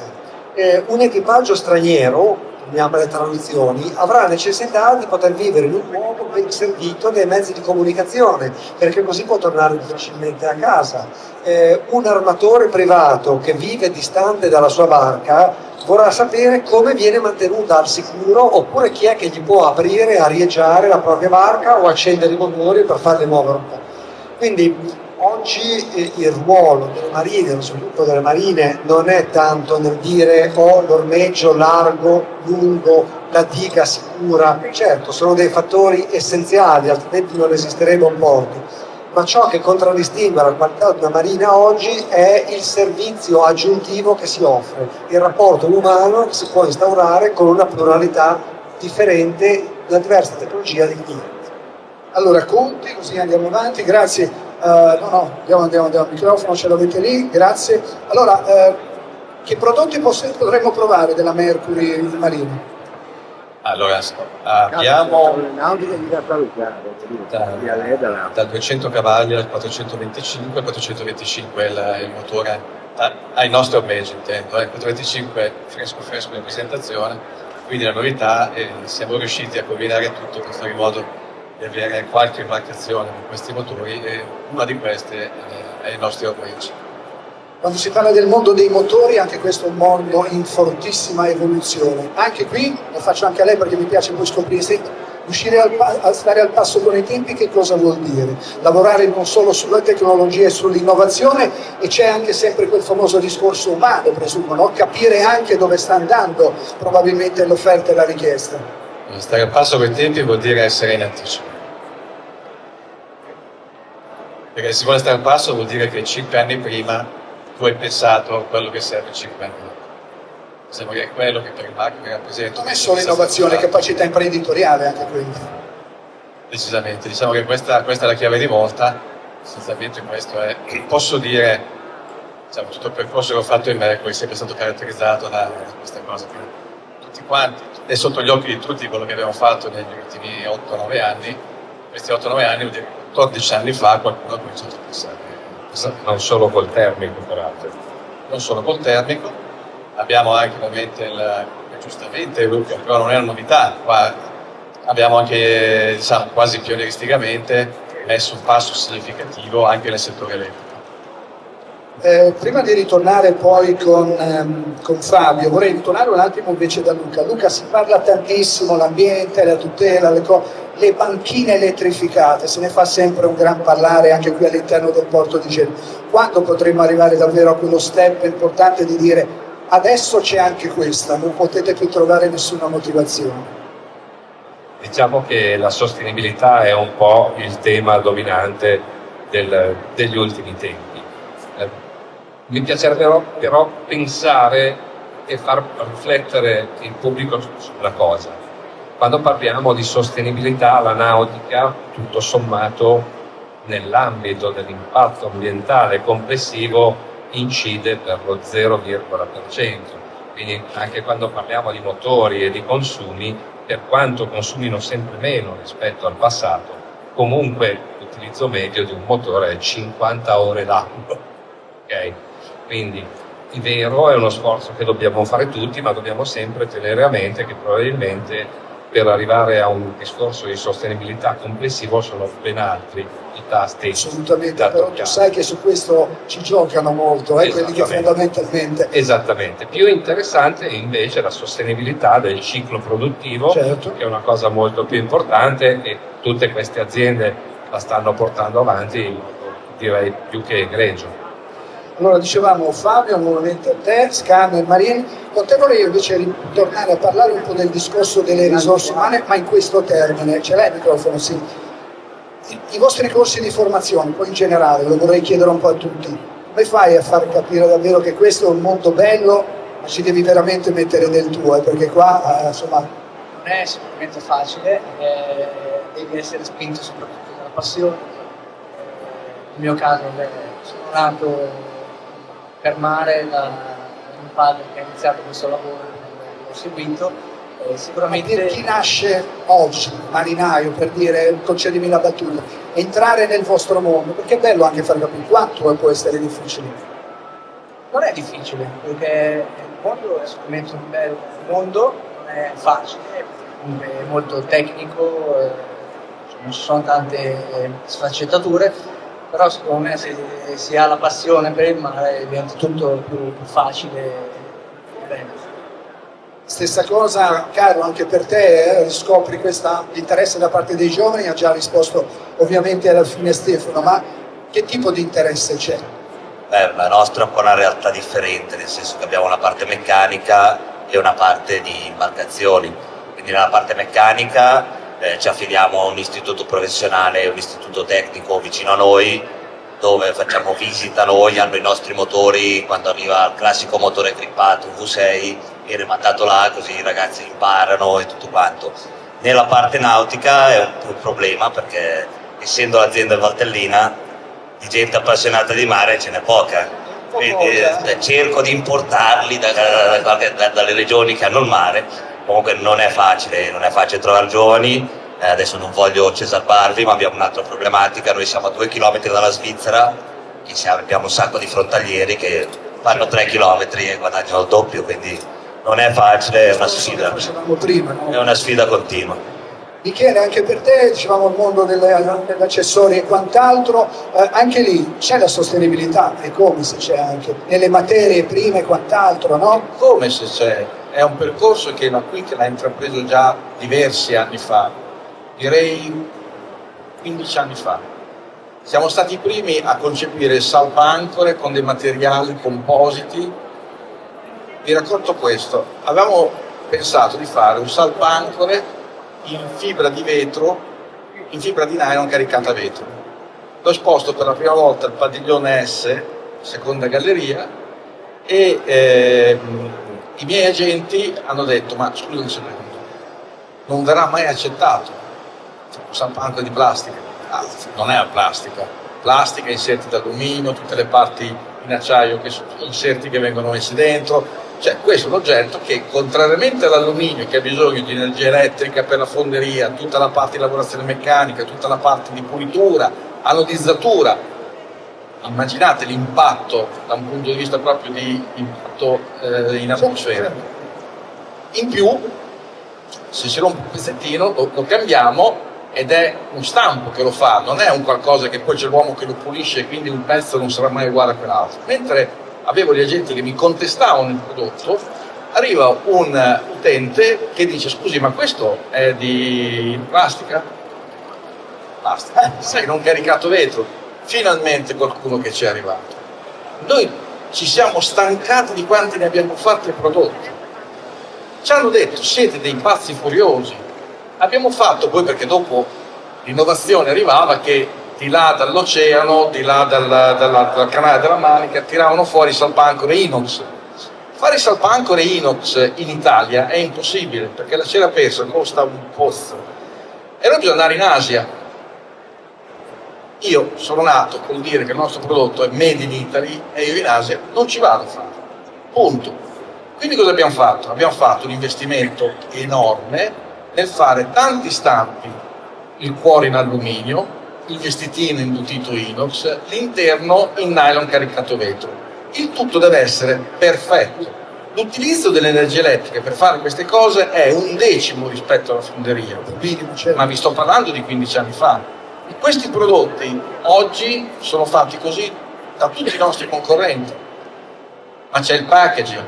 Un equipaggio straniero, chiamiamo le traduzioni, avrà necessità di poter vivere in un luogo ben servito dai mezzi di comunicazione, perché così può tornare facilmente a casa. Un armatore privato che vive distante dalla sua barca vorrà sapere come viene mantenuta al sicuro, oppure chi è che gli può aprire, arieggiare la propria barca o accendere i motori per farli muovere un po'. Quindi oggi il ruolo delle marine, lo sviluppo delle marine, non è tanto nel dire l'ormeggio largo, lungo, la diga sicura. Certo, sono dei fattori essenziali, altrimenti non esisterebbe un porto. Ma ciò che contraddistingue la qualità di una marina oggi è il servizio aggiuntivo che si offre, il rapporto umano che si può instaurare con una pluralità differente, una diversa tipologia di clienti. Allora, conti, così andiamo avanti, grazie. Andiamo al microfono, ce l'avete lì, grazie. Allora, che prodotti potremmo provare della Mercury Marina? Allora, abbiamo da 200 cavalli al 425, 425 è il motore ai nostri omaggi, intendo. Il 425 fresco in presentazione, quindi la novità, siamo riusciti a combinare tutto per fare in modo di avere qualche imbarcazione con questi motori e una di queste è il nostro omaggi. Quando si parla del mondo dei motori, anche questo è un mondo in fortissima evoluzione. Anche qui, lo faccio anche a lei perché mi piace poi scoprire sempre, riuscire a stare al passo con i tempi che cosa vuol dire? Lavorare non solo sulla tecnologia e sull'innovazione, e c'è anche sempre quel famoso discorso umano, presumo, no? Capire anche dove sta andando probabilmente l'offerta e la richiesta. Stare al passo con i tempi vuol dire essere in anticipo. Perché se si vuole stare al passo vuol dire che 5 anni prima tu hai pensato a quello che serve 5 anni dopo. Sembra che è quello che per il marketing rappresenta. Non è solo innovazione, capacità imprenditoriale anche quindi. Decisamente, diciamo che questa è la chiave di volta, essenzialmente questo è, posso dire, diciamo, tutto il percorso che ho fatto in Mercury è sempre stato caratterizzato da questa cosa, quindi tutti quanti, è sotto gli occhi di tutti quello che abbiamo fatto negli ultimi 8-9 anni, questi 8-9 anni vuol dire 14 anni fa qualcuno ha cominciato a pensare. Non solo col termico, peraltro. Non solo col termico, abbiamo anche ovviamente giustamente, però non è una novità, qua abbiamo anche, diciamo, quasi pionieristicamente messo un passo significativo anche nel settore elettrico. Prima di ritornare poi con Fabio, vorrei ritornare un attimo invece da Luca. Luca, si parla tantissimo, l'ambiente, la tutela, le banchine elettrificate, se ne fa sempre un gran parlare anche qui all'interno del porto di Genova. Quando potremmo arrivare davvero a quello step importante di dire adesso c'è anche questa, non potete più trovare nessuna motivazione? Diciamo che la sostenibilità è un po' il tema dominante degli ultimi tempi. Mi piacerebbe però pensare e far riflettere il pubblico sulla cosa. Quando parliamo di sostenibilità, la nautica, tutto sommato, nell'ambito dell'impatto ambientale complessivo, incide per lo 0,%. Quindi anche quando parliamo di motori e di consumi, per quanto consumino sempre meno rispetto al passato, comunque l'utilizzo medio di un motore è 50 ore l'anno. Okay? Quindi è vero, è uno sforzo che dobbiamo fare tutti, ma dobbiamo sempre tenere a mente che probabilmente per arrivare a un discorso di sostenibilità complessivo sono ben altri i tasti. Assolutamente, però tu sai che su questo ci giocano molto, quelli che fondamentalmente... Esattamente, più interessante è invece la sostenibilità del ciclo produttivo, certo, che è una cosa molto più importante e tutte queste aziende la stanno portando avanti in modo, direi, più che egregio. Allora dicevamo Fabio, nuovamente a te, Scan e Marien, con te vorrei invece ritornare a parlare un po' del discorso delle risorse umane, ma in questo termine, ce l'hai il microfono? Sì. I vostri corsi di formazione, poi in generale, lo vorrei chiedere un po' a tutti, come fai a far capire davvero che questo è un mondo bello, ma ci devi veramente mettere del tuo, perché qua, insomma... Non è sicuramente facile, devi essere spinto soprattutto dalla passione. Nel mio caso sono nato per mare da mio padre che ha iniziato questo lavoro, l'ho seguito. Sicuramente... Per chi nasce oggi, marinaio, per dire, concedimi la battuta, entrare nel vostro mondo, perché è bello anche far capire quanto può essere difficile. Non è difficile, perché il mondo è sicuramente un bel mondo, non è facile, è molto tecnico, non ci sono tante sfaccettature, però secondo me se si ha la passione per il mare diventa tutto più facile e bello. Stessa cosa, Carlo, anche per te, scopri l'interesse da parte dei giovani, ha già risposto ovviamente alla fine Stefano, ma che tipo di interesse c'è? La nostra è un po' una realtà differente, nel senso che abbiamo una parte meccanica e una parte di imbarcazioni. Quindi nella parte meccanica ci affidiamo a un istituto professionale, un istituto tecnico vicino a noi, dove facciamo visita noi, hanno i nostri motori, quando arriva il classico motore equippato, un V6, viene mandato là così i ragazzi imparano e tutto quanto. Nella parte nautica è un problema perché essendo l'azienda valtellina di gente appassionata di mare ce n'è poca, quindi cerco di importarli dalle regioni che hanno il mare. Comunque non è facile trovare giovani, adesso non voglio cesarbarvi, ma abbiamo un'altra problematica, noi siamo a 2 chilometri dalla Svizzera e abbiamo un sacco di frontalieri che fanno 3 chilometri e guadagnano il doppio, quindi non è facile, è una sfida. Facevamo prima, no? È una sfida continua. Michele, anche per te, dicevamo il mondo degli accessori e quant'altro, anche lì c'è la sostenibilità, e come se c'è anche nelle materie prime e quant'altro, no? Come se c'è, è un percorso che la Quick l'ha intrapreso già diversi anni fa, direi 15 anni fa. Siamo stati i primi a concepire il salvaancore con dei materiali compositi. Vi racconto questo, avevamo pensato di fare un salvaancore in fibra di vetro, in fibra di nylon caricata a vetro. L'ho esposto per la prima volta al padiglione S, seconda galleria, e i miei agenti hanno detto: ma scusa un secondo, non verrà mai accettato un salvaancore di plastica. Non è la plastica, inserti d'alluminio, tutte le parti in acciaio che sono inserti che vengono messi dentro. Cioè, questo è un oggetto che, contrariamente all'alluminio, che ha bisogno di energia elettrica per la fonderia, tutta la parte di lavorazione meccanica, tutta la parte di pulitura, anodizzatura, immaginate l'impatto da un punto di vista proprio di impatto in atmosfera. In più, se si rompe un pezzettino, lo cambiamo, ed è un stampo che lo fa, non è un qualcosa che poi c'è l'uomo che lo pulisce e quindi un pezzo non sarà mai uguale a quell'altro. Mentre avevo gli agenti che mi contestavano il prodotto, arriva un utente che dice: scusi, ma questo è di plastica? Plastica? Sai, non caricato vetro. Finalmente qualcuno che ci è arrivato. Noi ci siamo stancati di quanti ne abbiamo fatti prodotti. Ci hanno detto: siete dei pazzi furiosi. Abbiamo fatto poi, perché dopo l'innovazione arrivava, che di là dall'oceano, di là dal canale della Manica, tiravano fuori salvaancore inox. Fare salvaancore inox in Italia è impossibile, perché la cera persa costa un pozzo. E noi bisogna andare in Asia. Io sono nato col dire che il nostro prodotto è made in Italy e io in Asia non ci vado a fare. Punto. Quindi cosa abbiamo fatto? Abbiamo fatto un investimento enorme nel fare tanti stampi, il cuore in alluminio, il vestitino imbotito inox, l'interno in nylon caricato vetro. Il tutto deve essere perfetto. L'utilizzo dell'energia elettrica per fare queste cose è 1/10 rispetto alla fonderia, ma vi sto parlando di 15 anni fa. E questi prodotti oggi sono fatti così da tutti i nostri concorrenti, ma c'è il packaging,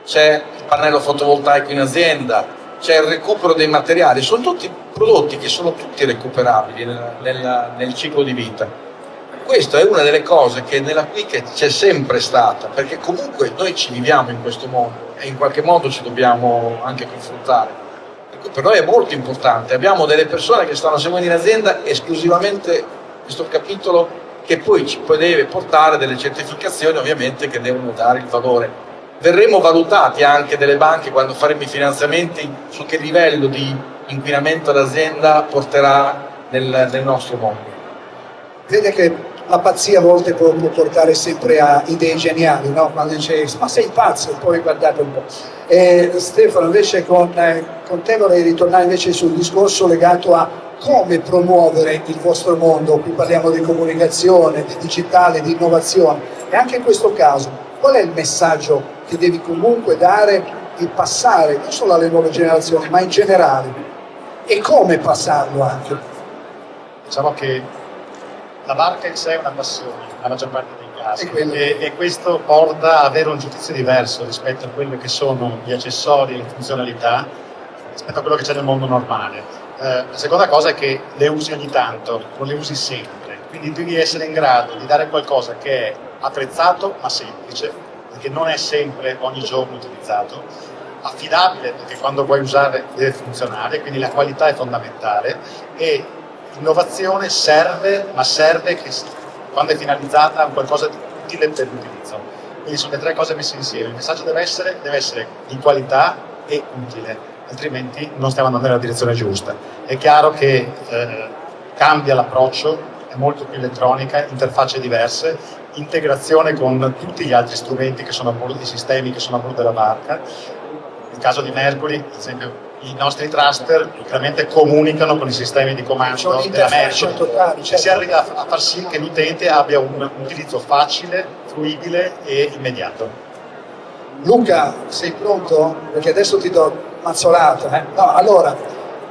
c'è il pannello fotovoltaico in azienda, c'è il recupero dei materiali, sono tutti prodotti che sono tutti recuperabili nel ciclo di vita. Questa è una delle cose che nella Quick c'è sempre stata, perché comunque noi ci viviamo in questo mondo e in qualche modo ci dobbiamo anche confrontare. Per cui per noi è molto importante. Abbiamo delle persone che stanno seguendo in azienda esclusivamente questo capitolo, che poi ci deve portare delle certificazioni, ovviamente, che devono dare il valore. Verremo valutati anche dalle banche quando faremo i finanziamenti su che livello di inquinamento l'azienda porterà nel nostro mondo. Vede che la pazzia a volte può portare sempre a idee geniali, no? Quando dice: ma sei pazzo, e poi guardate un po'. Stefano, invece con te vorrei ritornare invece sul discorso legato a come promuovere il vostro mondo. Qui parliamo di comunicazione, di digitale, di innovazione, e anche in questo caso qual è il messaggio che devi comunque dare e passare non solo alle nuove generazioni ma in generale, e come passarlo anche? Diciamo che la barca in sé è una passione nella maggior parte dei casi, e questo porta ad avere un giudizio diverso rispetto a quelli che sono gli accessori e le funzionalità rispetto a quello che c'è nel mondo normale. La seconda cosa è che le usi ogni tanto, non le usi sempre, quindi devi essere in grado di dare qualcosa che è attrezzato ma semplice, perché non è sempre ogni giorno utilizzato, affidabile, perché quando vuoi usare deve funzionare, quindi la qualità è fondamentale, e l'innovazione serve, ma serve che quando è finalizzata a qualcosa di utile per l'utilizzo. Quindi sono le tre cose messe insieme. Il messaggio deve essere di qualità e utile, altrimenti non stiamo andando nella direzione giusta. È chiaro che cambia l'approccio, è molto più elettronica, interfacce diverse, integrazione con tutti gli altri strumenti che sono a bordo, i sistemi che sono a bordo della barca. Nel caso di Mercury, ad esempio, i nostri thruster chiaramente comunicano con i sistemi di comando della Mercury. Si arriva a far sì che l'utente abbia un utilizzo facile, fruibile e immediato. Luca, sei pronto? Perché adesso ti do mazzolata. No, allora,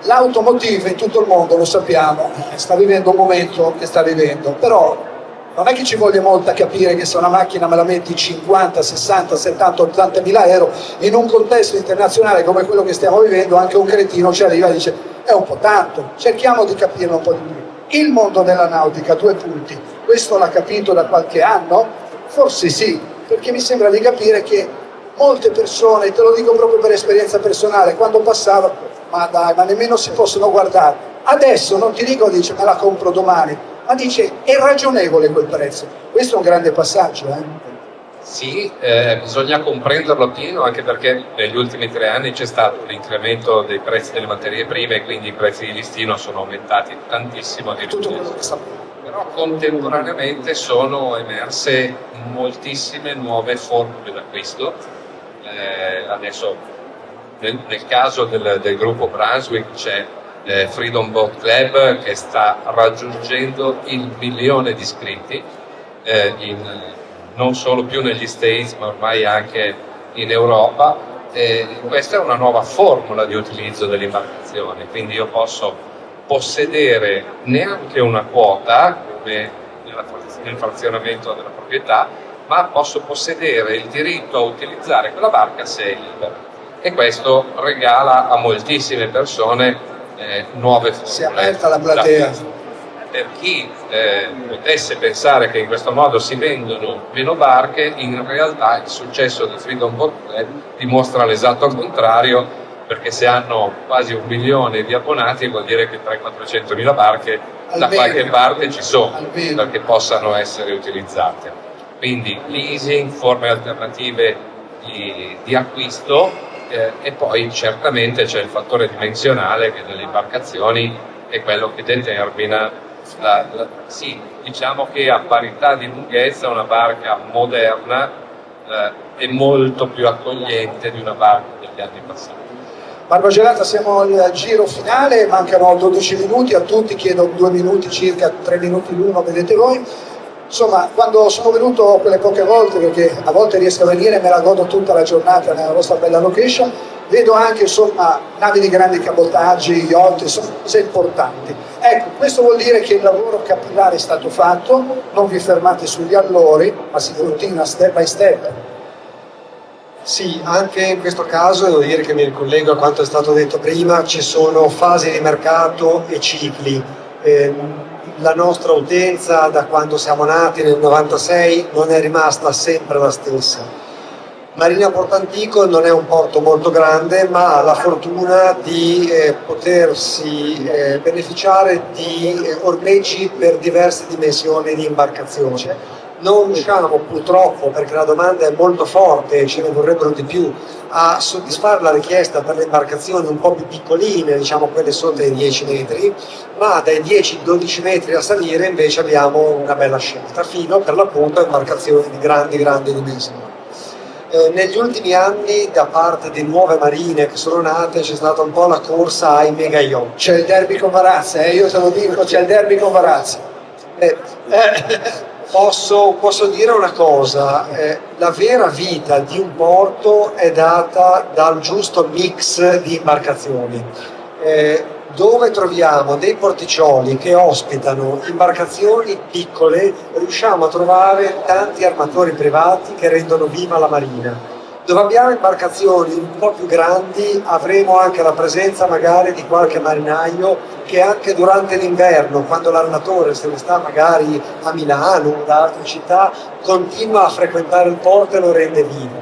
l'automotive in tutto il mondo, lo sappiamo, sta vivendo un momento che sta vivendo, però non è che ci voglia molto a capire che se una macchina me la metti 50, 60, 70, 80 mila euro in un contesto internazionale come quello che stiamo vivendo, anche un cretino ci arriva e dice è un po' tanto, cerchiamo di capirlo un po' di più. Il mondo della nautica, 2 punti, questo l'ha capito da qualche anno? Forse sì, perché mi sembra di capire che molte persone, te lo dico proprio per esperienza personale, quando passava, ma dai, ma nemmeno si possono guardare. Adesso non ti dico, dice, me la compro domani, ma dice, è ragionevole quel prezzo. Questo è un grande passaggio, Sì, bisogna comprenderlo appieno, anche perché negli ultimi 3 anni c'è stato un incremento dei prezzi delle materie prime e quindi i prezzi di listino sono aumentati tantissimo. Tutto quello che sappiamo. Però contemporaneamente sono emerse moltissime nuove formule d'acquisto. Adesso nel caso del gruppo Brunswick c'è Freedom Boat Club che sta raggiungendo il 1 milione di iscritti, non solo più negli States ma ormai anche in Europa. Questa è una nuova formula di utilizzo dell'imbarcazione, quindi io posso possedere neanche una quota come nel frazionamento della proprietà, ma posso possedere il diritto a utilizzare quella barca se è libera, e questo regala a moltissime persone nuove formule. Si è aperta la platea. Per chi potesse pensare che in questo modo si vendono meno barche, in realtà il successo del Freedom Boat Club dimostra l'esatto contrario, perché se hanno quasi 1 milione di abbonati vuol dire che 300-400 mila barche da qualche parte ci sono perché possano essere utilizzate. Quindi leasing, forme alternative di acquisto, e poi certamente c'è il fattore dimensionale che nelle imbarcazioni è quello che determina sì, diciamo che a parità di lunghezza una barca moderna è molto più accogliente di una barca degli anni passati. Barbagelata, siamo al giro finale, mancano 12 minuti, a tutti chiedo 2 minuti circa, 3 minuti l'uno, vedete voi. Insomma, quando sono venuto quelle poche volte, perché a volte riesco a venire e me la godo tutta la giornata nella vostra bella location, vedo anche insomma navi di grandi cabotaggi, yacht, insomma cose importanti. Ecco, questo vuol dire che il lavoro capillare è stato fatto, non vi fermate sugli allori, ma si continua step by step. Sì, anche in questo caso devo dire che mi ricollego a quanto è stato detto prima, ci sono fasi di mercato e cicli. La nostra utenza da quando siamo nati nel 96 non è rimasta sempre la stessa. Marina Portantico non è un porto molto grande, ma ha la fortuna di potersi beneficiare di ormeggi per diverse dimensioni di imbarcazione. Non riusciamo purtroppo, perché la domanda è molto forte e ce ne vorrebbero di più, a soddisfare la richiesta per le imbarcazioni un po' più piccoline, diciamo quelle sotto i 10 metri, ma dai 10-12 metri a salire invece abbiamo una bella scelta, fino per l'appunto a imbarcazioni di grandi dimensioni. Negli ultimi anni da parte di nuove marine che sono nate c'è stata un po' la corsa ai mega yacht. C'è il derby con Varazza, io te lo dico, c'è il derby con Varazza. Posso dire una cosa, la vera vita di un porto è data dal giusto mix di imbarcazioni, dove troviamo dei porticcioli che ospitano imbarcazioni piccole, riusciamo a trovare tanti armatori privati che rendono viva la marina. Dove abbiamo imbarcazioni un po' più grandi avremo anche la presenza magari di qualche marinaio che anche durante l'inverno, quando l'armatore se ne sta magari a Milano o da altre città, continua a frequentare il porto e lo rende vivo.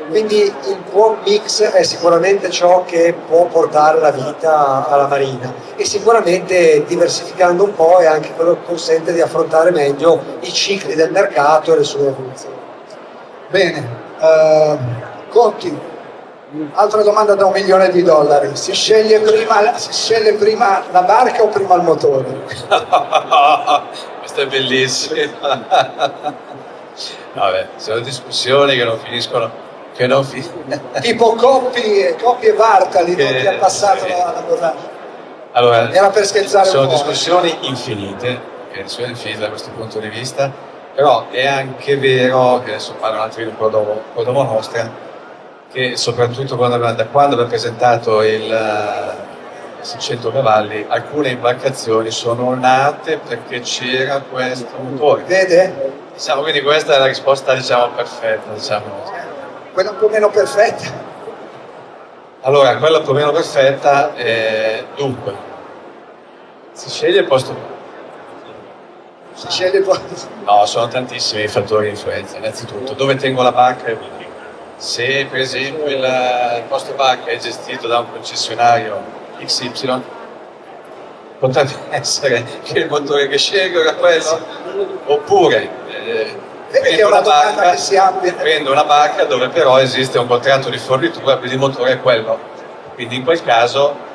Quindi il buon mix è sicuramente ciò che può portare la vita alla marina, e sicuramente diversificando un po' è anche quello che consente di affrontare meglio i cicli del mercato e le sue evoluzioni. Bene. Conti, altra domanda da $1 milione. Si sceglie prima la barca o prima il motore? Questa è bellissima. Vabbè, sono discussioni che non finiscono. Tipo Coppi e Bartali, non ti ha passato la borraccia. Allora, era per scherzare sono un po'. discussioni infinite da questo punto di vista. Però è anche vero, che adesso parlo un attimo con la nostra, che soprattutto da quando abbiamo presentato il 600 cavalli, alcune imbarcazioni sono nate perché c'era questo motore. Vede? Diciamo, quindi questa è la risposta, diciamo, perfetta. Diciamo. Quella un po' meno perfetta. Allora, quella un po' meno perfetta, dunque, si sceglie il posto. Si sceglie poi. No, sono tantissimi i fattori di influenza. Innanzitutto, dove tengo la barca? Se per esempio il posto barca è gestito da un concessionario XY, potrebbe essere che il motore che scelgo era quello, oppure prendo una barca dove però esiste un contratto di fornitura, quindi il motore è quello. Quindi in quel caso...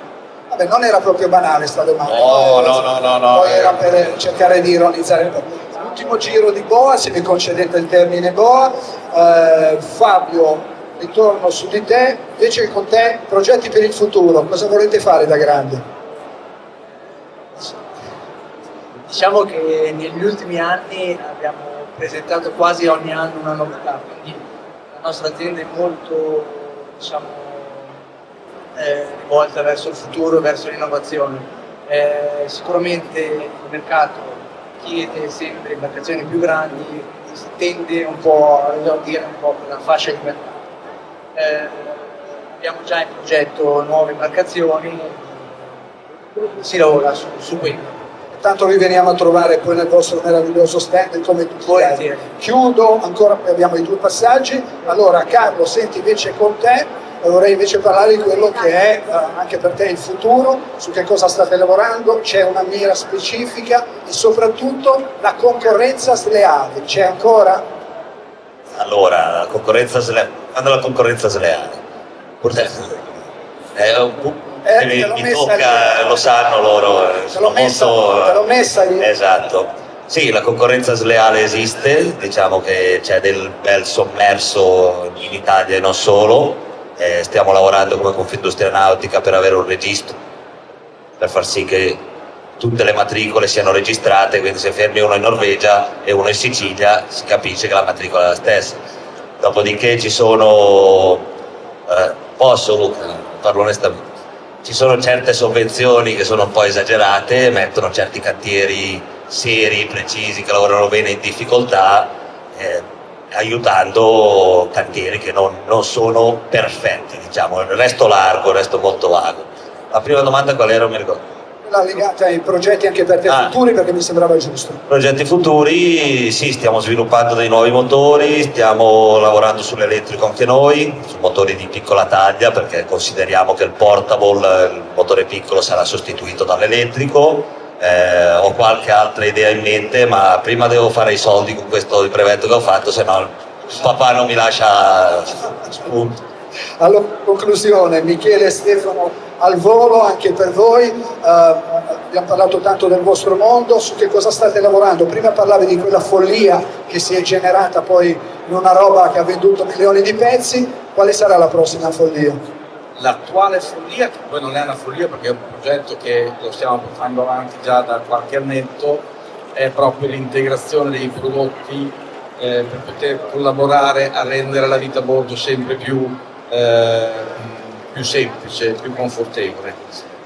Vabbè, non era proprio banale sta domanda. No. Poi era per cercare di ironizzare un po'. L'ultimo giro di boa, se mi concedete il termine boa. Fabio, ritorno su di te, invece con te, progetti per il futuro, cosa volete fare da grande? Diciamo che negli ultimi anni abbiamo presentato quasi ogni anno una novità, quindi la nostra azienda è molto, diciamo, rivolta verso il futuro, verso l'innovazione. Sicuramente il mercato chiede sempre imbarcazioni più grandi, si tende un po' a esaudire un po' quella fascia di mercato. Abbiamo già in progetto nuove imbarcazioni, si lavora su quello. Tanto vi veniamo a trovare poi nel vostro meraviglioso stand come tutti gli altri. Chiudo, ancora abbiamo i 2 passaggi. Allora Carlo, senti invece con te, vorrei invece parlare di quello che è anche per te il futuro, su che cosa state lavorando, c'è una mira specifica e soprattutto la concorrenza sleale, c'è ancora? Allora, la concorrenza sleale, quando la concorrenza sleale? Mi tocca, lo sanno loro, sono molto... Te l'ho messa io. Esatto. Sì, la concorrenza sleale esiste, diciamo che c'è del bel sommerso in Italia e non solo. Stiamo lavorando come Confindustria Nautica per avere un registro, per far sì che tutte le matricole siano registrate, quindi se fermi uno in Norvegia e uno in Sicilia si capisce che la matricola è la stessa. Dopodiché ci sono, posso Luca, parlo onestamente, ci sono certe sovvenzioni che sono un po' esagerate, mettono certi cantieri seri, precisi, che lavorano bene in difficoltà, aiutando cantieri che non sono perfetti, diciamo, il resto largo, il resto molto vago. La prima domanda qual era? Mi ricordo. Quella legata ai progetti anche per te futuri, perché mi sembrava giusto. Progetti futuri, sì, stiamo sviluppando dei nuovi motori, stiamo lavorando sull'elettrico anche noi, su motori di piccola taglia, perché consideriamo che il portable, il motore piccolo, sarà sostituito dall'elettrico. Ho qualche altra idea in mente, ma prima devo fare i soldi con questo il brevetto che ho fatto, se no il papà non mi lascia spunto. Allora, conclusione, Michele e Stefano al volo, anche per voi, abbiamo parlato tanto del vostro mondo, su che cosa state lavorando? Prima parlavi di quella follia che si è generata poi in una roba che ha venduto milioni di pezzi, quale sarà la prossima follia? L'attuale follia, che poi non è una follia perché è un progetto che lo stiamo portando avanti già da qualche annetto, è proprio l'integrazione dei prodotti per poter collaborare a rendere la vita a bordo sempre più semplice, più confortevole.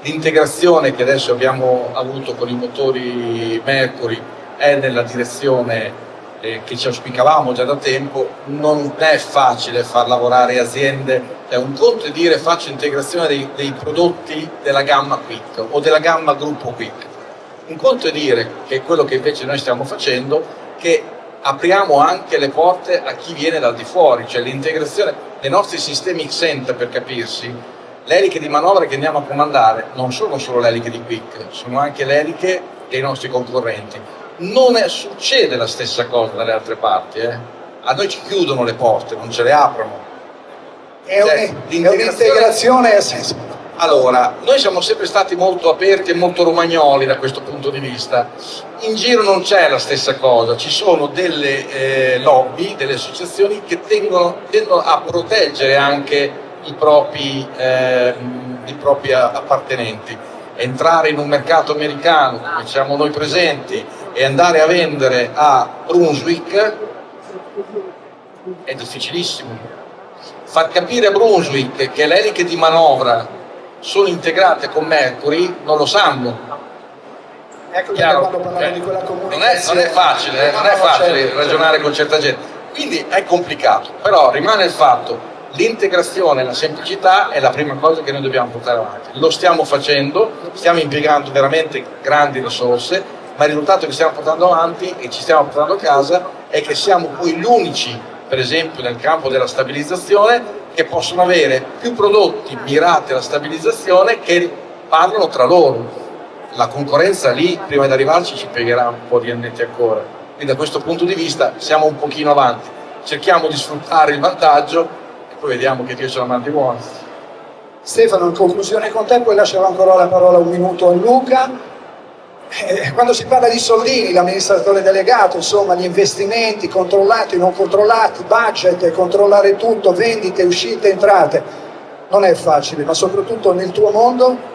L'integrazione che adesso abbiamo avuto con i motori Mercury è nella direzione che ci auspicavamo già da tempo. Non è facile far lavorare aziende, è un conto di dire faccio integrazione dei prodotti della gamma Quick o della gamma gruppo Quick. Un conto è dire, che è quello che invece noi stiamo facendo, che apriamo anche le porte a chi viene dal di fuori, cioè l'integrazione dei nostri sistemi Xenta, per capirsi. Le eliche di manovra che andiamo a comandare non sono solo le eliche di Quick, sono anche le eliche dei nostri concorrenti. Non succede la stessa cosa dalle altre parti, a noi ci chiudono le porte, non ce le aprono. È un'integrazione a senso. Allora, noi siamo sempre stati molto aperti e molto romagnoli da questo punto di vista. In giro non c'è la stessa cosa, ci sono delle lobby, delle associazioni che tendono a proteggere anche i propri appartenenti. Entrare in un mercato americano, come siamo noi presenti, e andare a vendere a Brunswick è difficilissimo. Far capire a Brunswick che le eliche di manovra sono integrate con Mercury non lo sanno. Ecco Chiaro? quando parliamo di quella Non comunicazione. è facile, non è facile ragionare con certa gente, quindi è complicato, però rimane il fatto, l'integrazione e la semplicità è la prima cosa che noi dobbiamo portare avanti. Lo stiamo facendo, stiamo impiegando veramente grandi risorse, ma il risultato che stiamo portando avanti e ci stiamo portando a casa è che siamo poi gli unici, per esempio nel campo della stabilizzazione, che possono avere più prodotti mirati alla stabilizzazione che parlano tra loro. La concorrenza lì, prima di arrivarci, ci piegherà un po' di annetti ancora. Quindi da questo punto di vista siamo un pochino avanti. Cerchiamo di sfruttare il vantaggio e poi vediamo che Dio ce la mandi buona. Stefano, in conclusione con te, poi lascerò ancora la parola un minuto a Luca. Quando si parla di soldini, l'amministratore delegato, insomma, gli investimenti controllati, non controllati, budget, controllare tutto, vendite, uscite, entrate, non è facile, ma soprattutto nel tuo mondo.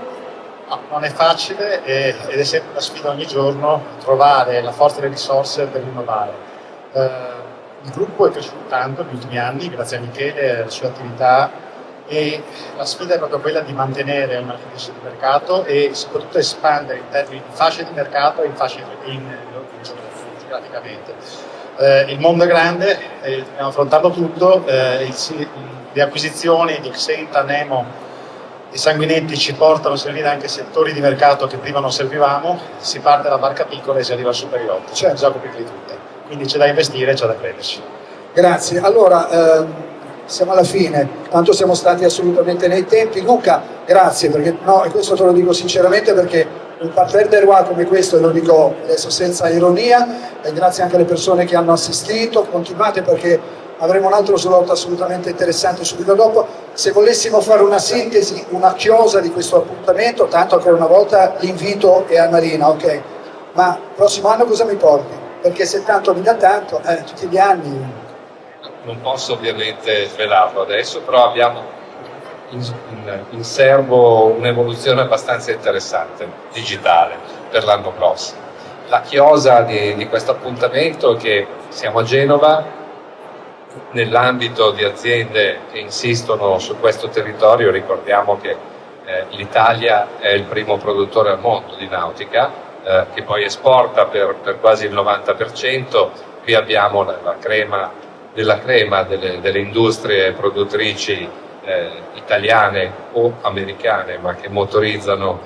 No, non è facile ed è sempre una sfida ogni giorno trovare la forza delle risorse per innovare. Il gruppo è cresciuto tanto negli ultimi anni, grazie a Michele e alle sue attività, e la sfida è proprio quella di mantenere una crescita di mercato e soprattutto espandere in termini di fasce di mercato e in fasce geograficamente. Il mondo è grande, dobbiamo affrontarlo tutto, le acquisizioni di Xenta, Nemo e Sanguinetti ci portano a servire anche settori di mercato che prima non servivamo, si parte dalla barca piccola e si arriva al super yacht, cioè gioco più di tutte, quindi c'è da investire e c'è da crederci. Grazie, allora siamo alla fine, tanto siamo stati assolutamente nei tempi. Luca, grazie, perché no, e questo te lo dico sinceramente perché un parterre de roi come questo, e lo dico adesso senza ironia, e grazie anche alle persone che hanno assistito, continuate perché avremo un altro slot assolutamente interessante subito dopo. Se volessimo fare una sintesi, una chiosa di questo appuntamento, tanto ancora una volta l'invito è a Marina, ok? Ma prossimo anno cosa mi porti? Perché se tanto mi dà tanto, tutti gli anni... Non posso ovviamente svelarlo adesso, però abbiamo in serbo un'evoluzione abbastanza interessante, digitale, per l'anno prossimo. La chiosa di questo appuntamento è che siamo a Genova, nell'ambito di aziende che insistono su questo territorio. Ricordiamo che l'Italia è il primo produttore al mondo di nautica, che poi esporta per quasi il 90%. Qui abbiamo la crema delle industrie produttrici italiane o americane, ma che motorizzano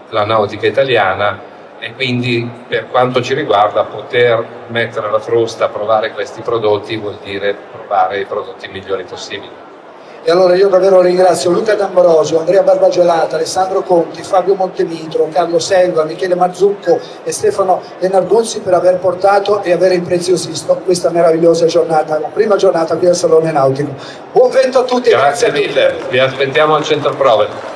la nautica italiana, e quindi per quanto ci riguarda poter mettere alla frusta, provare questi prodotti vuol dire provare i prodotti migliori possibili. E allora io davvero ringrazio Luca D'Ambrosio, Andrea Barbagelata, Alessandro Conti, Fabio Montemitro, Carlo Selva, Michele Mazzucco e Stefano Lenarduzzi per aver portato e aver impreziosito questa meravigliosa giornata, la prima giornata qui al Salone Nautico. Buon vento a tutti. Grazie mille, vi aspettiamo al centro prove.